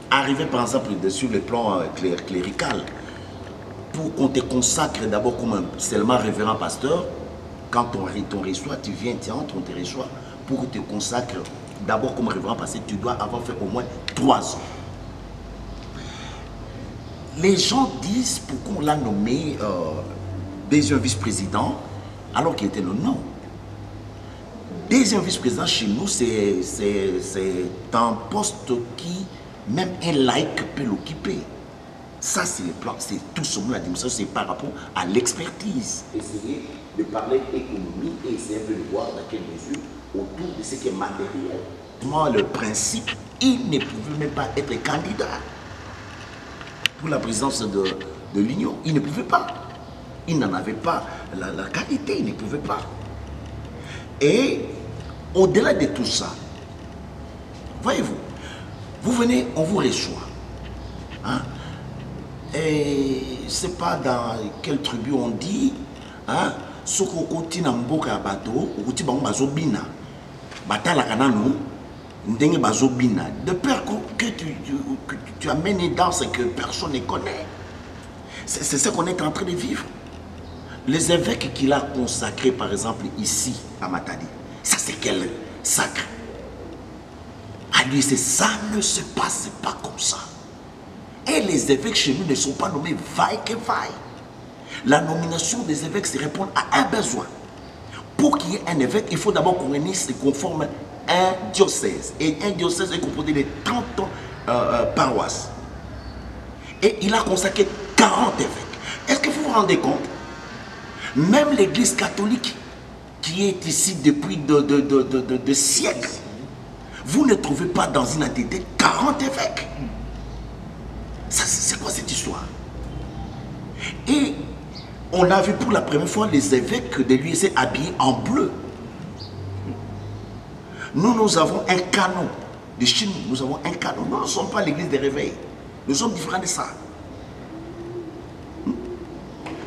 arriver, par exemple, sur le plan clérical, pour qu'on te consacre d'abord comme seulement révérend pasteur. Quand on reçoit, tu viens, tu entres, on te reçoit, pour que tu te consacres d'abord comme révérend pasteur, tu dois avoir fait au moins 3 ans. Les gens disent pourquoi on l'a nommé deuxième vice-président alors qu'il était le nom. Deuxième vice-président chez nous, c'est un poste qui, même un laïc peut l'occuper. Ça, c'est le plan, c'est tout ce monde, la dimension, c'est par rapport à l'expertise. Essayer de parler économie et essayer de voir dans quelle mesure autour de ce qui est matériel. Moi, le principe, il ne pouvait même pas être candidat pour la présidence de l'Union. Il ne pouvait pas. Il n'en avait pas la qualité, il ne pouvait pas. Et au-delà de tout ça, voyez-vous, vous venez, on vous reçoit. Hein? Et c'est pas dans quelle tribu on dit, hein? Ce qu'on continue à mboka bateau, on continue à bazobina, batala kananu, ndenge bazobina. De peur que tu amènes dans ce que personne ne connaît. C'est ce qu'on est en train de vivre. Les évêques qu'il a consacrés, par exemple, ici, à Matadi, ça c'est quel sacre? À lui, c'est ça ne se passe pas comme ça. Et les évêques chez nous ne sont pas nommés vaille que vaille. La nomination des évêques, c'est répondre à un besoin. Pour qu'il y ait un évêque, il faut d'abord qu'on réunisse et qu'on forme un diocèse. Et un diocèse est composé de 30 paroisses. Et il a consacré 40 évêques. Est-ce que vous vous rendez compte? Même l'église catholique qui est ici depuis de siècles, vous ne trouvez pas dans une entité 40 évêques. C'est quoi cette histoire? Et on a vu pour la première fois les évêques de l'UEC habillés en bleu. Nous avons un canon. De Chine, nous avons un canon. Nous ne sommes pas l'église des réveils. Nous sommes différents de ça.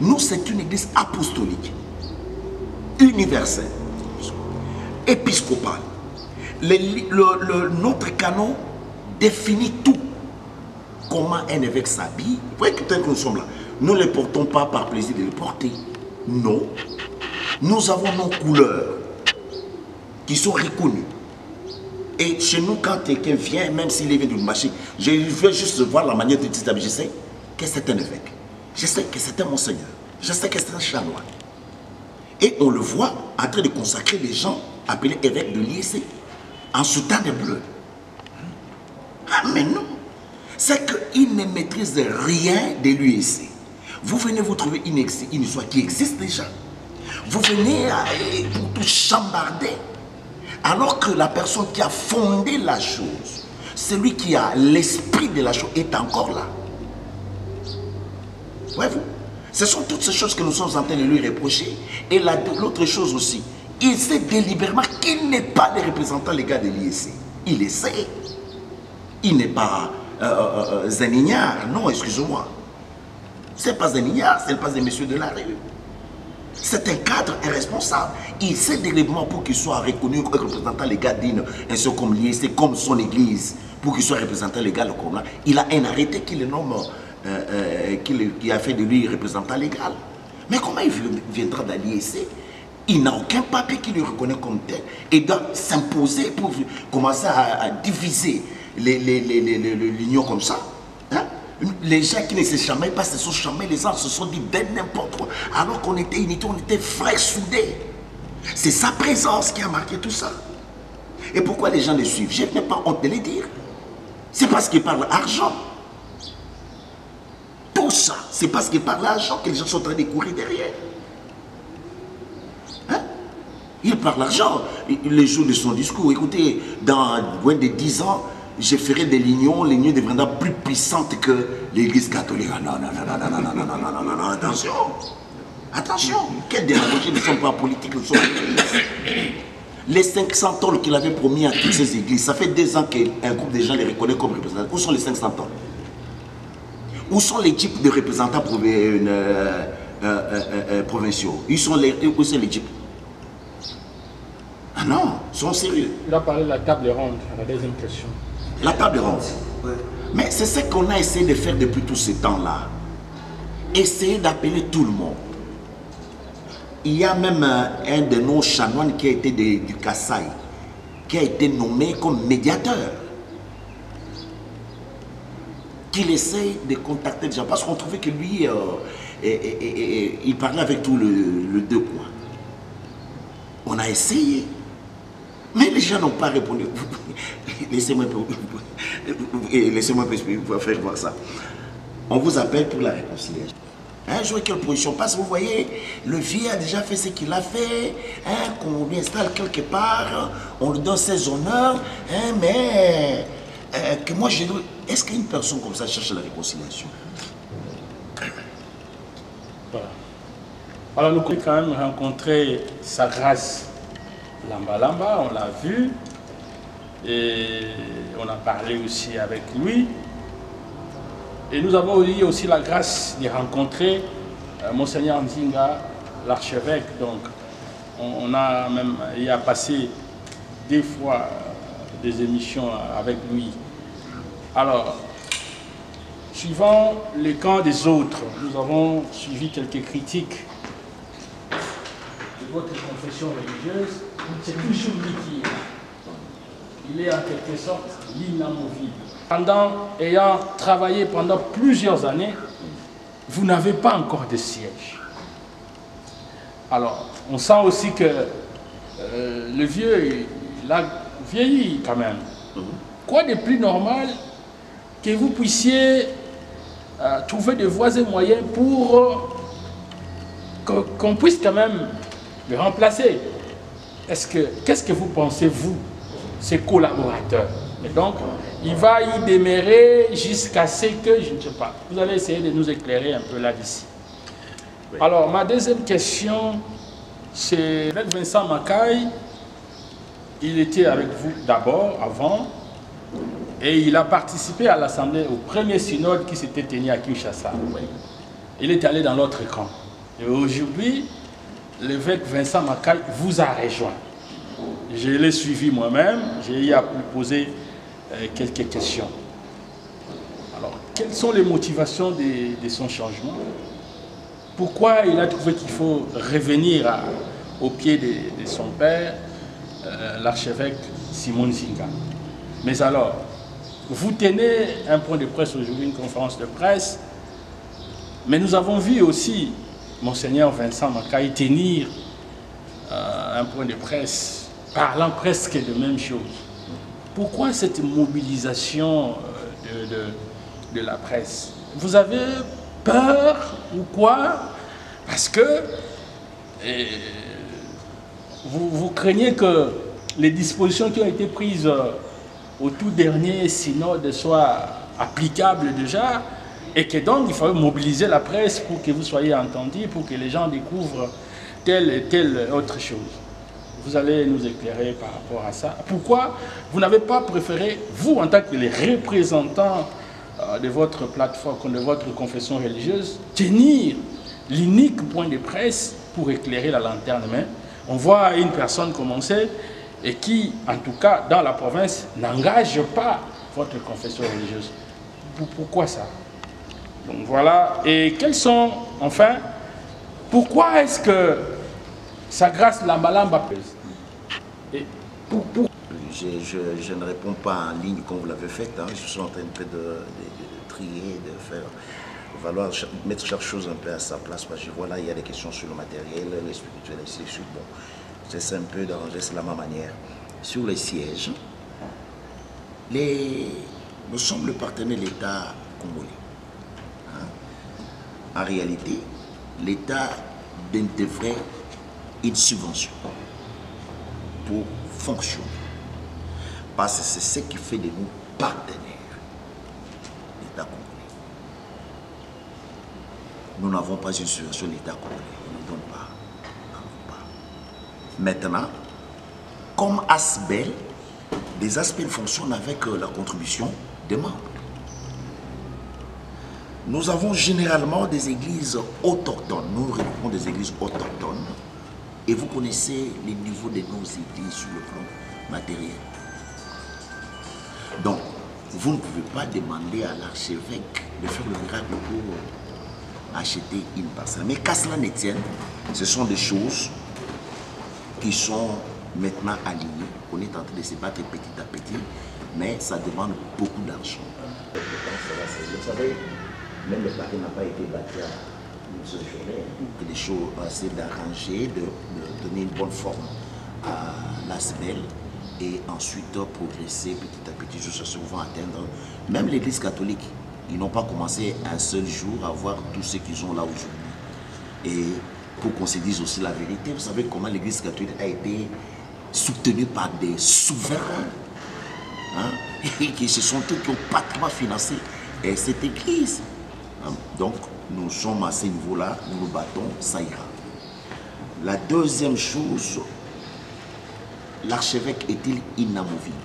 Nous, c'est une église apostolique, universelle, épiscopale. Notre canon définit tout. Comment un évêque s'habille. Vous voyez que tel que nous sommes là, nous ne les portons pas par plaisir de les porter. Non. Nous avons nos couleurs qui sont reconnues. Et chez nous, quand quelqu'un vient, même s'il vient d'une machine, je veux juste voir la manière de s'habiller. Je sais que c'est un évêque. Je sais que c'est un monseigneur. Je sais que c'est un chanoine. Et on le voit en train de consacrer les gens appelés évêques de l'IEC en soutane de bleu. Ah mais non. C'est qu'ils ne maîtrisent rien de l'UEC. Vous venez vous trouver une histoire qui existe déjà. Vous venez pour tout chambarder. Alors que la personne qui a fondé la chose, celui qui a l'esprit de la chose est encore là. Voyez-vous? Ce sont toutes ces choses que nous sommes en train de lui reprocher. Et l'autre chose aussi, il sait délibérément qu'il n'est pas le représentant légal de l'IEC. Il le sait. Il n'est pas un ignare. Non, excusez-moi. Ce n'est pas un ignare, ce n'est pas un monsieur de la rue. C'est un cadre irresponsable. Il sait délibérément pour qu'il soit reconnu comme représentant légal ainsi comme l'IEC, comme son église, pour qu'il soit représentant légal comme là. Il a un arrêté qui le nomme, qui a fait de lui représentant légal. Mais comment il viendra dans l'IEC? Il n'a aucun papier qui le reconnaît comme tel. Et doit s'imposer pour commencer à diviser l'union comme ça. Hein? Les gens qui ne se chamaillent pas se sont chamaillés, les gens se sont dit ben n'importe quoi. Alors qu'on était unités, on était frères soudés. C'est sa présence qui a marqué tout ça. Et pourquoi les gens les suivent? Je n'ai pas honte de le dire. C'est parce qu'ils parlent argent. Tout ça, c'est parce qu'ils parlent argent que les gens sont en train de courir derrière. Hein? Il parle argent. Les jours de son discours, écoutez, dans moins de 10 ans, je ferai de l'union deviendra plus puissante que l'église catholique. Non, non, non, non, non, non, non, non, non, non, non, attention. Attention. Quelle démagogie, ne sont pas politiques, ne sont pas églises. Les 500 tonnes qu'il avait promis à toutes ces églises, ça fait 2 ans qu'un groupe de gens les reconnaît comme représentants. Où sont les 500 tonnes? Où sont les types de représentants provinciaux? Où sont les types? Ah non, ils sont sérieux. Il a parlé de la table ronde à la deuxième question. La table ronde. Ouais. Mais c'est ce qu'on a essayé de faire depuis tout ce temps-là. Essayer d'appeler tout le monde. Il y a même un de nos chanoines qui a été du Kassai, qui a été nommé comme médiateur. Qu'il essaye de contacter les gens. Parce qu'on trouvait que lui, il parlait avec tout le deux coins. On a essayé. Mais les gens n'ont pas répondu. Laissez-moi faire voir ça. On vous appelle pour la réconciliation. Hein, jouer quelle position? Parce que vous voyez, le vieux a déjà fait ce qu'il a fait, hein, qu'on lui installe quelque part, on lui donne ses honneurs, hein, mais que moi je dois... Est-ce qu'une personne comme ça cherche la réconciliation? Voilà. Alors nous avons quand même rencontré Sa Grâce Lamba Lamba, on l'a vu, et on a parlé aussi avec lui. Et nous avons eu aussi la grâce de rencontrer Monseigneur Nzinga, l'archevêque. Donc on a même passé 2 fois des émissions avec lui. Alors, suivant les camps des autres, nous avons suivi quelques critiques de votre confession religieuse. C'est toujours lui qui est. Il est en quelque sorte l'inamovible. Ayant travaillé pendant plusieurs années, vous n'avez pas encore de siège. Alors, on sent aussi que le vieux, il a vieilli quand même. Quoi de plus normal que vous puissiez trouver des voies et moyens pour qu'on puisse quand même le remplacer. Qu'est-ce que vous pensez, vous, ses collaborateurs? Et donc, il va y demeurer jusqu'à ce que, je ne sais pas, vous allez essayer de nous éclairer un peu là-dessus. Oui. Alors, ma deuxième question, c'est avec Vincent Mackay. Il était avec vous d'abord, avant, et il a participé à l'Assemblée, au premier synode qui s'était tenu à Kinshasa. Oui. Il est allé dans l'autre camp. Et aujourd'hui, l'évêque Vincent Mackay vous a rejoint. Je l'ai suivi moi-même, j'ai eu à lui poser quelques questions. Alors, quelles sont les motivations de son changement? Pourquoi il a trouvé qu'il faut revenir au pied de son père, l'archevêque Simon Nzinga? Mais alors, vous tenez un point de presse aujourd'hui, une conférence de presse, mais nous avons vu aussi Monseigneur Vincent Mackay tenir un point de presse parlant presque de même chose. Pourquoi cette mobilisation de la presse? Vous avez peur ou quoi? Parce que vous craignez que les dispositions qui ont été prises au tout dernier synode soient applicables déjà, et que donc il faut mobiliser la presse pour que vous soyez entendus, pour que les gens découvrent telle et telle autre chose. Vous allez nous éclairer par rapport à ça. Pourquoi vous n'avez pas préféré, vous, en tant que les représentants de votre plateforme, de votre confession religieuse, tenir l'unique point de presse pour éclairer la lanterne? Mais on voit une personne commencer et qui, en tout cas, dans la province, n'engage pas votre confession religieuse. Pourquoi ça? Donc voilà. Et quels sont, enfin, pourquoi est-ce que Sa Grâce Lamba Lamba pèse? Je ne réponds pas en ligne comme vous l'avez fait. Hein. Je suis en train de trier, de faire valoir, mettre chaque chose un peu à sa place. Parce que voilà, il y a des questions sur le matériel, les spirituels, et sur bon. J'essaie un peu d'arranger cela à ma manière. Sur les sièges, nous sommes le partenaire de l'État congolais. Hein. En réalité, l'État devrait une subvention pour fonctionner. Parce que c'est ce qui fait de nous partenaires, l'État congolais. Nous n'avons pas une subvention de l'État congolais. On ne donne pas. Maintenant, comme ASBEL, des ASBEL fonctionnent avec la contribution des membres. Nous avons généralement des églises autochtones. Nous regroupons des églises autochtones. Et vous connaissez les niveaux de nos églises sur le plan matériel. Donc, vous ne pouvez pas demander à l'archevêque de faire le miracle pour acheter une parcelle. Mais qu'à cela ne tienne, ce sont des choses qui sont maintenant alignées. On est en train de se battre petit à petit, mais ça demande beaucoup d'argent. Vous savez, même le paquet n'a pas été bâti à une seule journée. Que les choses essaient d'arranger, de donner une bonne forme à l'ASBEL et ensuite progresser petit à petit jusqu'à ce qu'on va atteindre. Même l'Église catholique, ils n'ont pas commencé un seul jour à voir tout ce qu'ils ont là aujourd'hui. Et pour qu'on se dise aussi la vérité, vous savez comment l'Église catholique a été soutenue par des souverains, hein, qui se sont tous, qui ont pratiquement financé cette Église. Hein. Donc, nous sommes à ce niveau-là, nous nous battons, ça ira. La deuxième chose, l'archevêque est-il inamovible?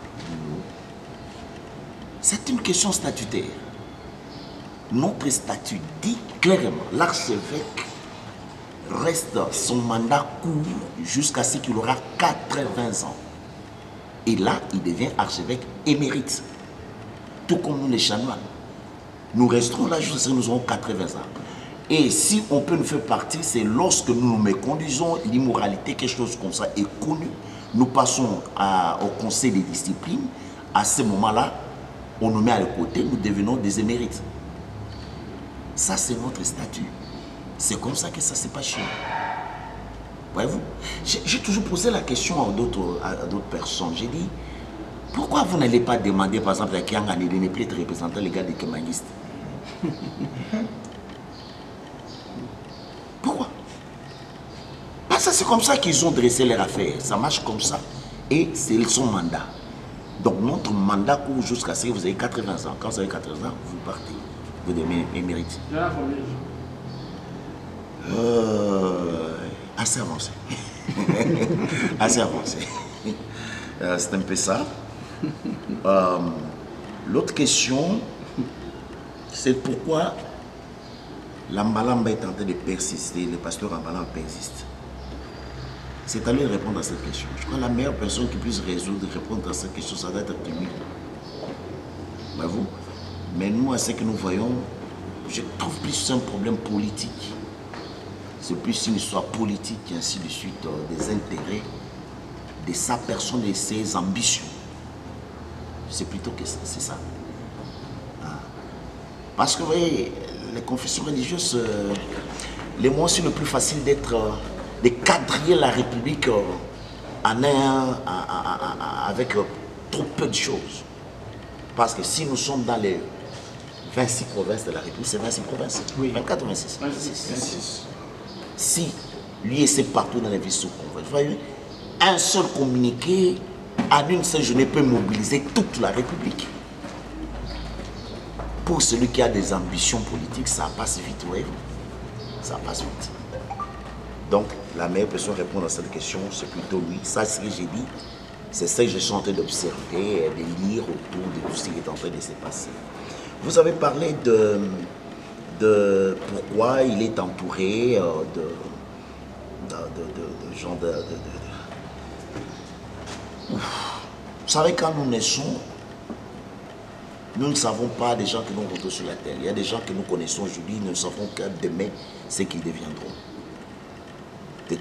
C'est une question statutaire. Notre statut dit clairement, l'archevêque reste, son mandat court jusqu'à ce qu'il aura 80 ans. Et là, il devient archevêque émérite. Tout comme nous les chanoines. Nous resterons là jusqu'à ce que nous aurons 80 ans. Et si on peut nous faire partie, c'est lorsque nous nous méconduisons, l'immoralité, quelque chose comme ça est connu. Nous passons au conseil des disciplines. À ce moment-là, on nous met à côté, nous devenons des émérites. Ça, c'est notre statut. C'est comme ça que ça s'est passé. Voyez-vous, j'ai toujours posé la question à d'autres personnes. J'ai dit, pourquoi vous n'allez pas demander, par exemple, à Kiangani de ne plus être représentant légal des Kémanistes? Pourquoi? Parce que c'est comme ça qu'ils ont dressé leur affaire. Ça marche comme ça. Et c'est son mandat. Donc notre mandat court jusqu'à ce que vous ayez 80 ans. Quand vous avez 80 ans, vous partez. Vous devenez émérite. Assez avancé. Assez avancé. C'est un peu ça. L'autre question, c'est pourquoi l'Ambalamba est en train de persister, le pasteur Ambalamba persiste. C'est à lui de répondre à cette question. Je crois que la meilleure personne qui puisse répondre à cette question, ça doit être lui. Voyez-vous? Mais nous, à ce que nous voyons, je trouve plus un problème politique. C'est plus une histoire politique et ainsi de suite, des intérêts de sa personne et ses ambitions. C'est plutôt que c'est ça. Parce que vous voyez, les confessions religieuses, les moyens c'est le plus facile d'être, de quadriller la République avec trop peu de choses. Parce que si nous sommes dans les 26 provinces de la République, c'est 26 provinces. Oui. 24 ou 26 26. Si lui essaie partout dans les villes sous-convois, vous voyez, un seul communiqué en une seule journée peut mobiliser toute la République. Pour celui qui a des ambitions politiques, ça passe vite, voyez-vous. Ça passe vite. Donc, la meilleure personne à répondre à cette question, c'est plutôt lui. Ça, c'est ce que j'ai dit. C'est ça que je suis en train d'observer, de lire autour de tout ce qui est en train de se passer. Vous avez parlé de pourquoi il est entouré de gens Vous savez, quand nous naissons, nous ne savons pas des gens qui nous retrouvent sur la terre. Il y a des gens que nous connaissons aujourd'hui, nous ne savons qu'à demain ce qu'ils deviendront.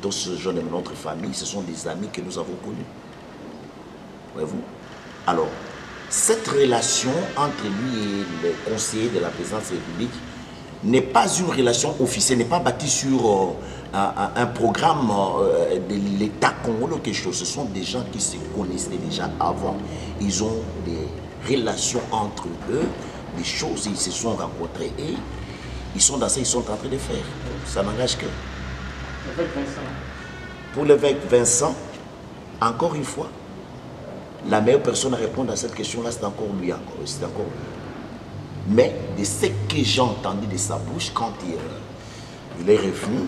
Tous ces gens de notre famille, ce sont des amis que nous avons connus. Voyez-vous? Alors, cette relation entre lui et le conseiller de la présidence de la République n'est pas une relation officielle, n'est pas bâtie sur un programme de l'État congolais ou quelque chose. Ce sont des gens qui se connaissaient déjà avant. Ils ont des relations entre eux, des choses, ils se sont rencontrés et ils sont dans ça, ils sont en train de faire. Ça n'engage que. Pour l'évêque Vincent, encore une fois, la meilleure personne à répondre à cette question-là, c'est encore lui. C'est encore lui. Mais de ce que j'ai entendu de sa bouche, quand il est revenu,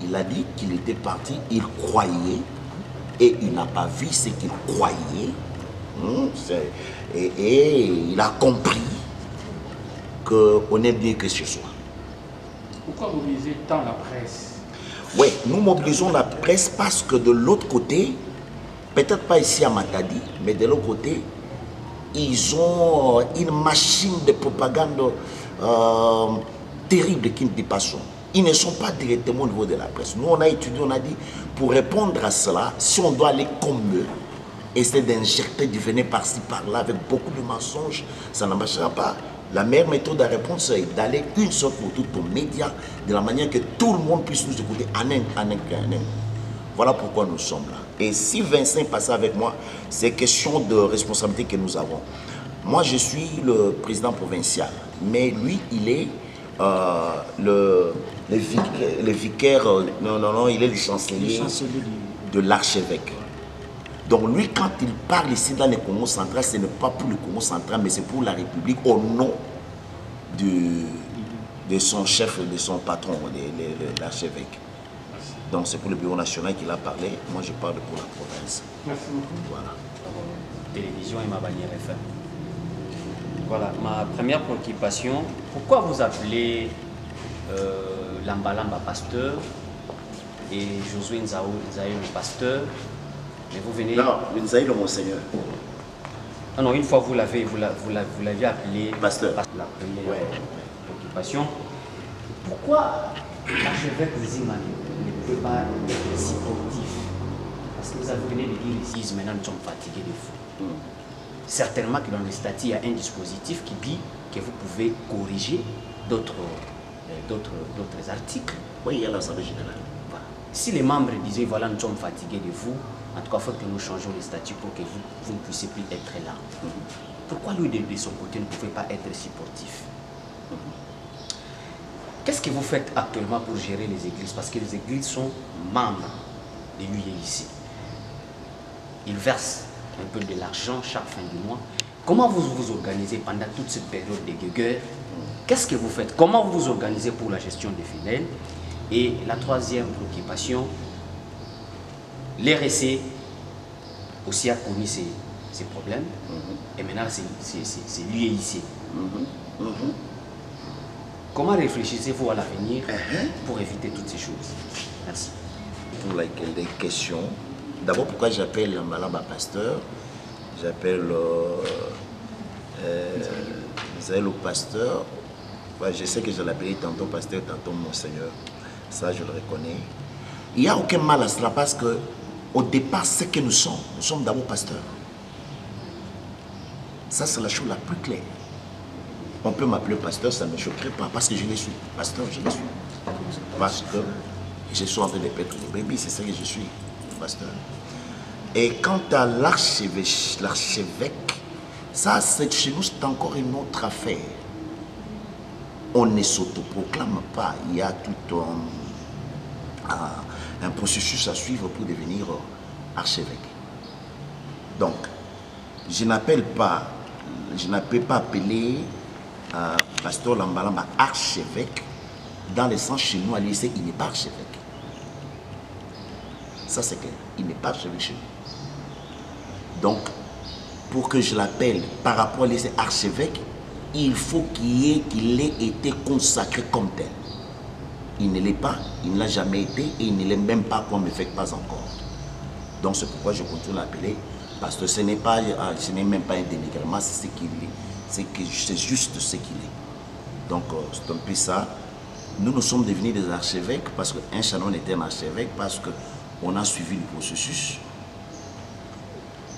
il a dit qu'il était parti, il croyait, et il n'a pas vu ce qu'il croyait. Et il a compris qu'on est bien que ce soit. Pourquoi mobiliser tant la presse? Oui, nous mobilisons la presse parce que de l'autre côté, peut-être pas ici à Matadi, mais de l'autre côté, ils ont une machine de propagande terrible qui ne dépasse pas. Ils ne sont pas directement au niveau de la presse. Nous, on a étudié, on a dit, pour répondre à cela, si on doit aller comme eux, essayer d'injecter du venin par-ci, par-là, avec beaucoup de mensonges, ça ne marchera pas. La meilleure méthode à répondre, c'est d'aller une seule pour toutes aux médias, de la manière que tout le monde puisse nous écouter en un. Voilà pourquoi nous sommes là. Et si Vincent passait avec moi, c'est question de responsabilité que nous avons. Moi, je suis le président provincial, mais lui, il est le vicaire, non, il est le chancelier de l'archevêque. Donc lui, quand il parle ici dans le Congo central, ce n'est pas pour le Congo central, mais c'est pour la République au nom de son chef, de son patron, l'archevêque. Donc c'est pour le bureau national qu'il a parlé. Moi je parle pour la province. Merci beaucoup. Voilà. Télévision et ma bannière FM. Voilà, ma première préoccupation, pourquoi vous appelez Lambalamba pasteur et Josué Nzao le pasteur, mais vous venez... Non, Nzaï le monseigneur. Ah non, une fois vous l'aviez appelé Pasteur. La première préoccupation. Pourquoi l'archevêque Zimane ne peut pas être si sportif? Parce que vous avez venu de dire ici, maintenant nous sommes fatigués de vous. Certainement que dans le statut, il y a un dispositif qui dit que vous pouvez corriger d'autres articles. Oui, il y a l'Assemblée générale. Voilà. Si les membres disaient, voilà, nous sommes fatigués de vous, en tout cas, il faut que nous changions le statut pour que vous ne puissiez plus être là. Pourquoi lui, de son côté, ne pouvait pas être si sportif? Qu'est-ce que vous faites actuellement pour gérer les églises? Parce que les églises sont membres de l'UEIC. Ils versent un peu de l'argent chaque fin du mois. Comment vous vous organisez pendant toute cette période de guerre? Qu'est-ce que vous faites? Comment vous vous organisez pour la gestion des fidèles? Et la troisième préoccupation, l'RSC aussi a connu ces problèmes. Et maintenant, c'est l'UEIC. Comment réfléchissez-vous à l'avenir pour éviter toutes ces choses? Merci. Pour les questions, d'abord, pourquoi j'appelle Lambalamba pasteur? J'appelle Nzaï le pasteur. Je sais que je l'appelais tantôt pasteur, tantôt monseigneur. Ça, je le reconnais. Il n'y a aucun mal à cela parce que, au départ, ce que nous sommes d'abord pasteurs. Ça, c'est la chose la plus claire. On peut m'appeler pasteur, ça ne me choquerait pas parce que je le suis. Pasteur, je le suis. Parce que je suis en train de péter les bébés, c'est ça que je suis, pasteur. Et quant à l'archevêque, ça, chez nous, c'est encore une autre affaire. On ne s'autoproclame pas. Il y a tout un processus à suivre pour devenir archevêque. Donc, je n'appelle pas, je ne peux pas appeler pasteur Lambalamba archevêque, dans le sens chez nous à l'UEIC, il n'est pas archevêque. Ça c'est clair, il n'est pas archevêque chez nous. Donc, pour que je l'appelle par rapport à l'UEIC archevêque, il faut qu'il ait été consacré comme tel. Il ne l'est pas, il ne l'a jamais été et il ne l'est même pas comme évêque, pas encore. Donc c'est pourquoi je continue à l'appeler parce que ce n'est même pas un dénigrement, c'est ce qu'il est. C'est juste ce qu'il est. Donc c'est un peu ça. Nous sommes devenus des archevêques parce qu'un chanon était un archevêque parce qu'on a suivi le processus.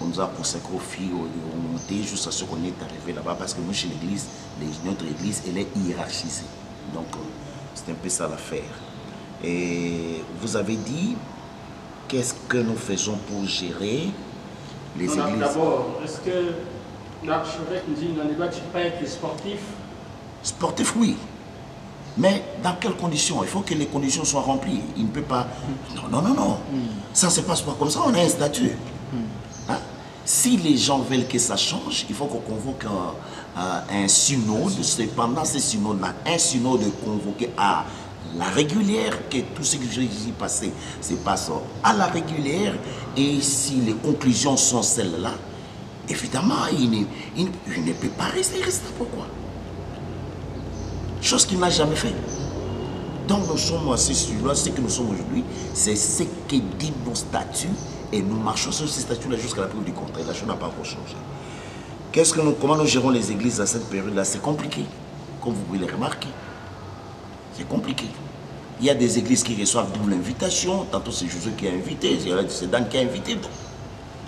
On nous a consacré aux filles, on monté jusqu'à ce qu'on est arrivé là-bas parce que nous, chez l'église, notre église, elle est hiérarchisée. Donc c'est un peu ça l'affaire. Et vous avez dit, qu'est-ce que nous faisons pour gérer les églises? D'abord, est-ce que l'archevêque nous dit, ne doit-il pas être sportif? Sportif, oui. Mais dans quelles conditions? Il faut que les conditions soient remplies. Il ne peut pas... Non. Ça ne se passe pas comme ça, on a un statut. Hein? Si les gens veulent que ça change, il faut qu'on convoque un synode. C'est pendant ce synode-là, un synode convoqué à la régulière, que tout ce que j'ai dit passé se passe à la régulière. Et si les conclusions sont celles-là, évidemment, il ne peut pas rester. Pourquoi? Chose qu'il n'a jamais fait. Donc nous sommes assez sûrs, ce que nous sommes aujourd'hui, c'est ce que dit nos statuts et nous marchons sur ces statuts-là jusqu'à la preuve du contraire. La chose n'a pas encore changé. Comment nous gérons les églises à cette période-là? C'est compliqué, comme vous pouvez le remarquer. C'est compliqué. Il y a des églises qui reçoivent double invitation, tantôt c'est Josué qui a invité, c'est Dan qui a invité.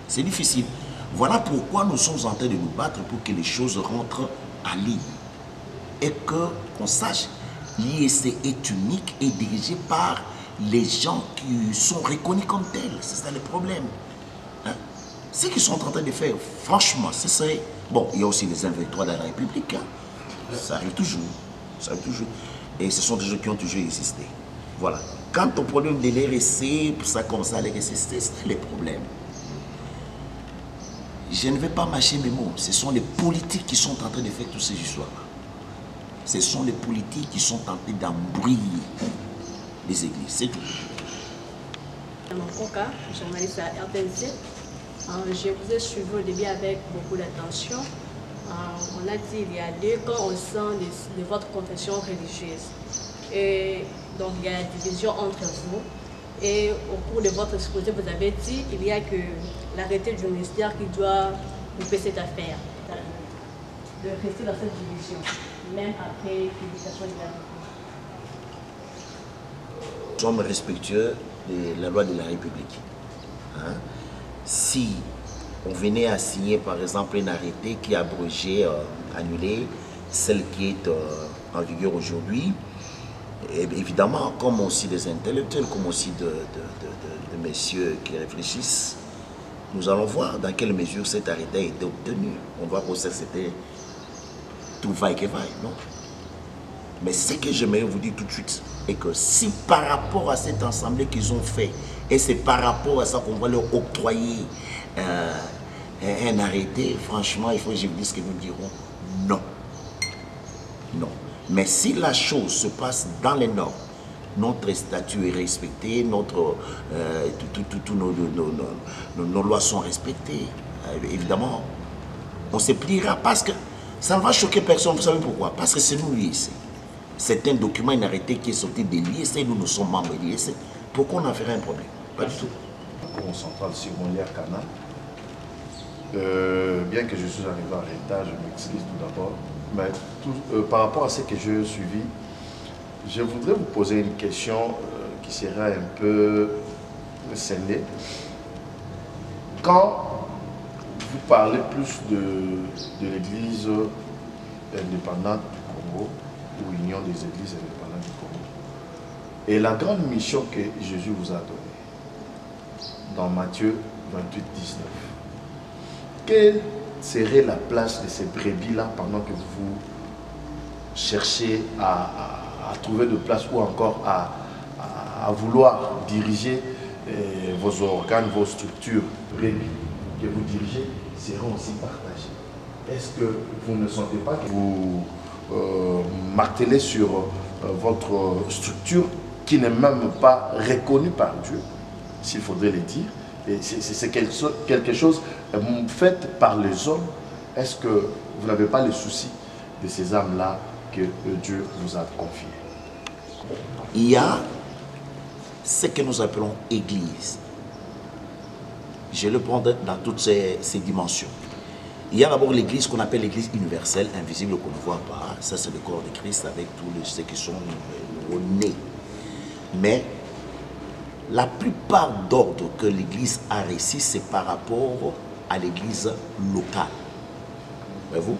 C'est difficile. Voilà pourquoi nous sommes en train de nous battre pour que les choses rentrent en ligne. Et qu'on sache, l'IEC est unique et dirigé par les gens qui sont reconnus comme tels. C'est ça le problème. Hein? Ce qu'ils sont en train de faire, franchement, ce serait... Bon, il y a aussi les inventoires de la République. Hein? Ça arrive toujours. Ça arrive toujours. Et ce sont des gens qui ont toujours existé. Voilà. Quant au problème de l'RSC, ça comme ça, l'RSC, c'est les problèmes. Je ne vais pas mâcher mes mots. Ce sont les politiques qui sont en train de faire toutes ces histoires-là. Ce sont les politiques qui sont en train d'embrouiller les églises, c'est tout. Mon Koka, journaliste à RTZ. Je vous ai suivi au début avec beaucoup d'attention. On a dit il y a 2 ans au sein de votre confession religieuse. Et donc il y a la division entre vous. Et au cours de votre exposé, vous avez dit qu'il y a que l'arrêté du ministère qui doit couper cette affaire. De rester dans cette division, même après publication de la République. Nous sommes respectueux de la loi de la République. Hein? Si on venait à signer par exemple un arrêté qui abrogeait, annulé celle qui est en vigueur aujourd'hui, évidemment, comme aussi des intellectuels, comme aussi de messieurs qui réfléchissent, nous allons voir dans quelle mesure cet arrêté a été obtenu. On va voir que c'était tout va et que va, non? Mais ce que j'aimerais vous dire tout de suite est que si par rapport à cette assemblée qu'ils ont fait, et c'est par rapport à ça qu'on va leur octroyer un arrêté, franchement, il faut que je vous dise que nous dirons non. Non. Mais si la chose se passe dans les normes, notre statut est respecté, toutes nos lois sont respectées, évidemment, on se pliera parce que ça ne va choquer personne. Vous savez pourquoi? Parce que c'est nous l'IEC. C'est un document, un arrêté qui est sorti de l'IEC, nous sommes membres de l'IEC. Pourquoi on en ferait un problème? Pas du tout. Cour centrale Simon-Léa Kana. Bien que je suis arrivé en retard, je m'excuse tout d'abord. Mais par rapport à ce que j'ai suivi, je voudrais vous poser une question qui sera un peu scellée. Quand vous parlez plus de l'Église indépendante du Congo, ou Union des Églises indépendantes du Congo, et la grande mission que Jésus vous a donnée, dans Matthieu 28, 19, quelle serait la place de ces brebis-là pendant que vous cherchez à trouver de place ou encore à vouloir diriger vos organes, vos structures brebis que vous dirigez seront aussi partagées? Est-ce que vous ne sentez pas que vous martelez sur votre structure qui n'est même pas reconnue par Dieu, s'il faudrait le dire? C'est quelque chose fait par les hommes. Est-ce que vous n'avez pas le souci de ces âmes-là que Dieu nous a confiées? Il y a ce que nous appelons Église. Je le prends dans toutes ces dimensions. Il y a d'abord l'Église qu'on appelle l'Église universelle, invisible, qu'on ne voit pas. Ça, c'est le corps de Christ avec tous ceux qui sont au nez. Mais la plupart d'ordres que l'Église a réussi, c'est par rapport à l'Église locale. Voyez-vous?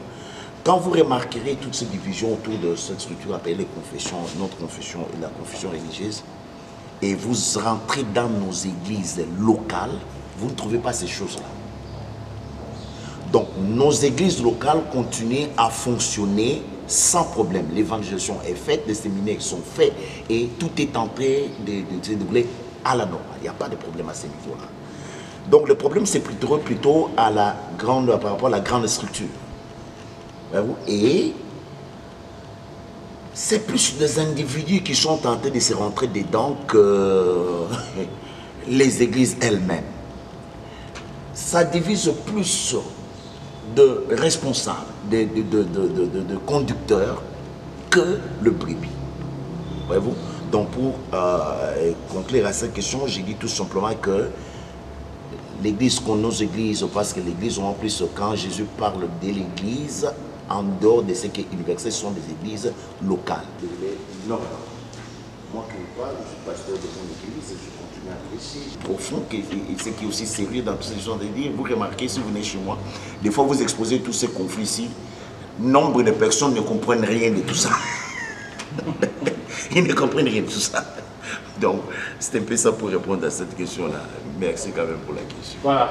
Quand vous remarquerez toutes ces divisions autour de cette structure appelée confession, notre confession et la confession religieuse, et vous rentrez dans nos églises locales, vous ne trouvez pas ces choses-là. Donc, nos églises locales continuent à fonctionner sans problème. L'évangélisation est faite, les séminaires sont faits et tout est en train de se dérouler à la normale. Il n'y a pas de problème à ce niveau-là. Donc, le problème, c'est plutôt à par rapport à la grande structure. Et c'est plus des individus qui sont tentés de se rentrer dedans que les églises elles-mêmes. Ça divise plus de responsables, de conducteurs que le brebis. Voyez-vous? Donc pour conclure à cette question, j'ai dit tout simplement que l'église, nos églises, parce que l'église, en plus, quand Jésus parle de l'église, en dehors de ce qui est universel, ce sont des églises locales. Non. Moi qui parle, je suis pasteur de mon église, je continue à prêcher. Au fond, ce qui est aussi sérieux dans toutes ces choses de dire, vous remarquez, si vous venez chez moi, des fois vous exposez tous ces conflits ici, nombre de personnes ne comprennent rien de tout ça. Ils ne comprennent rien de tout ça. Donc, c'est un peu ça pour répondre à cette question-là. Merci quand même pour la question. Voilà.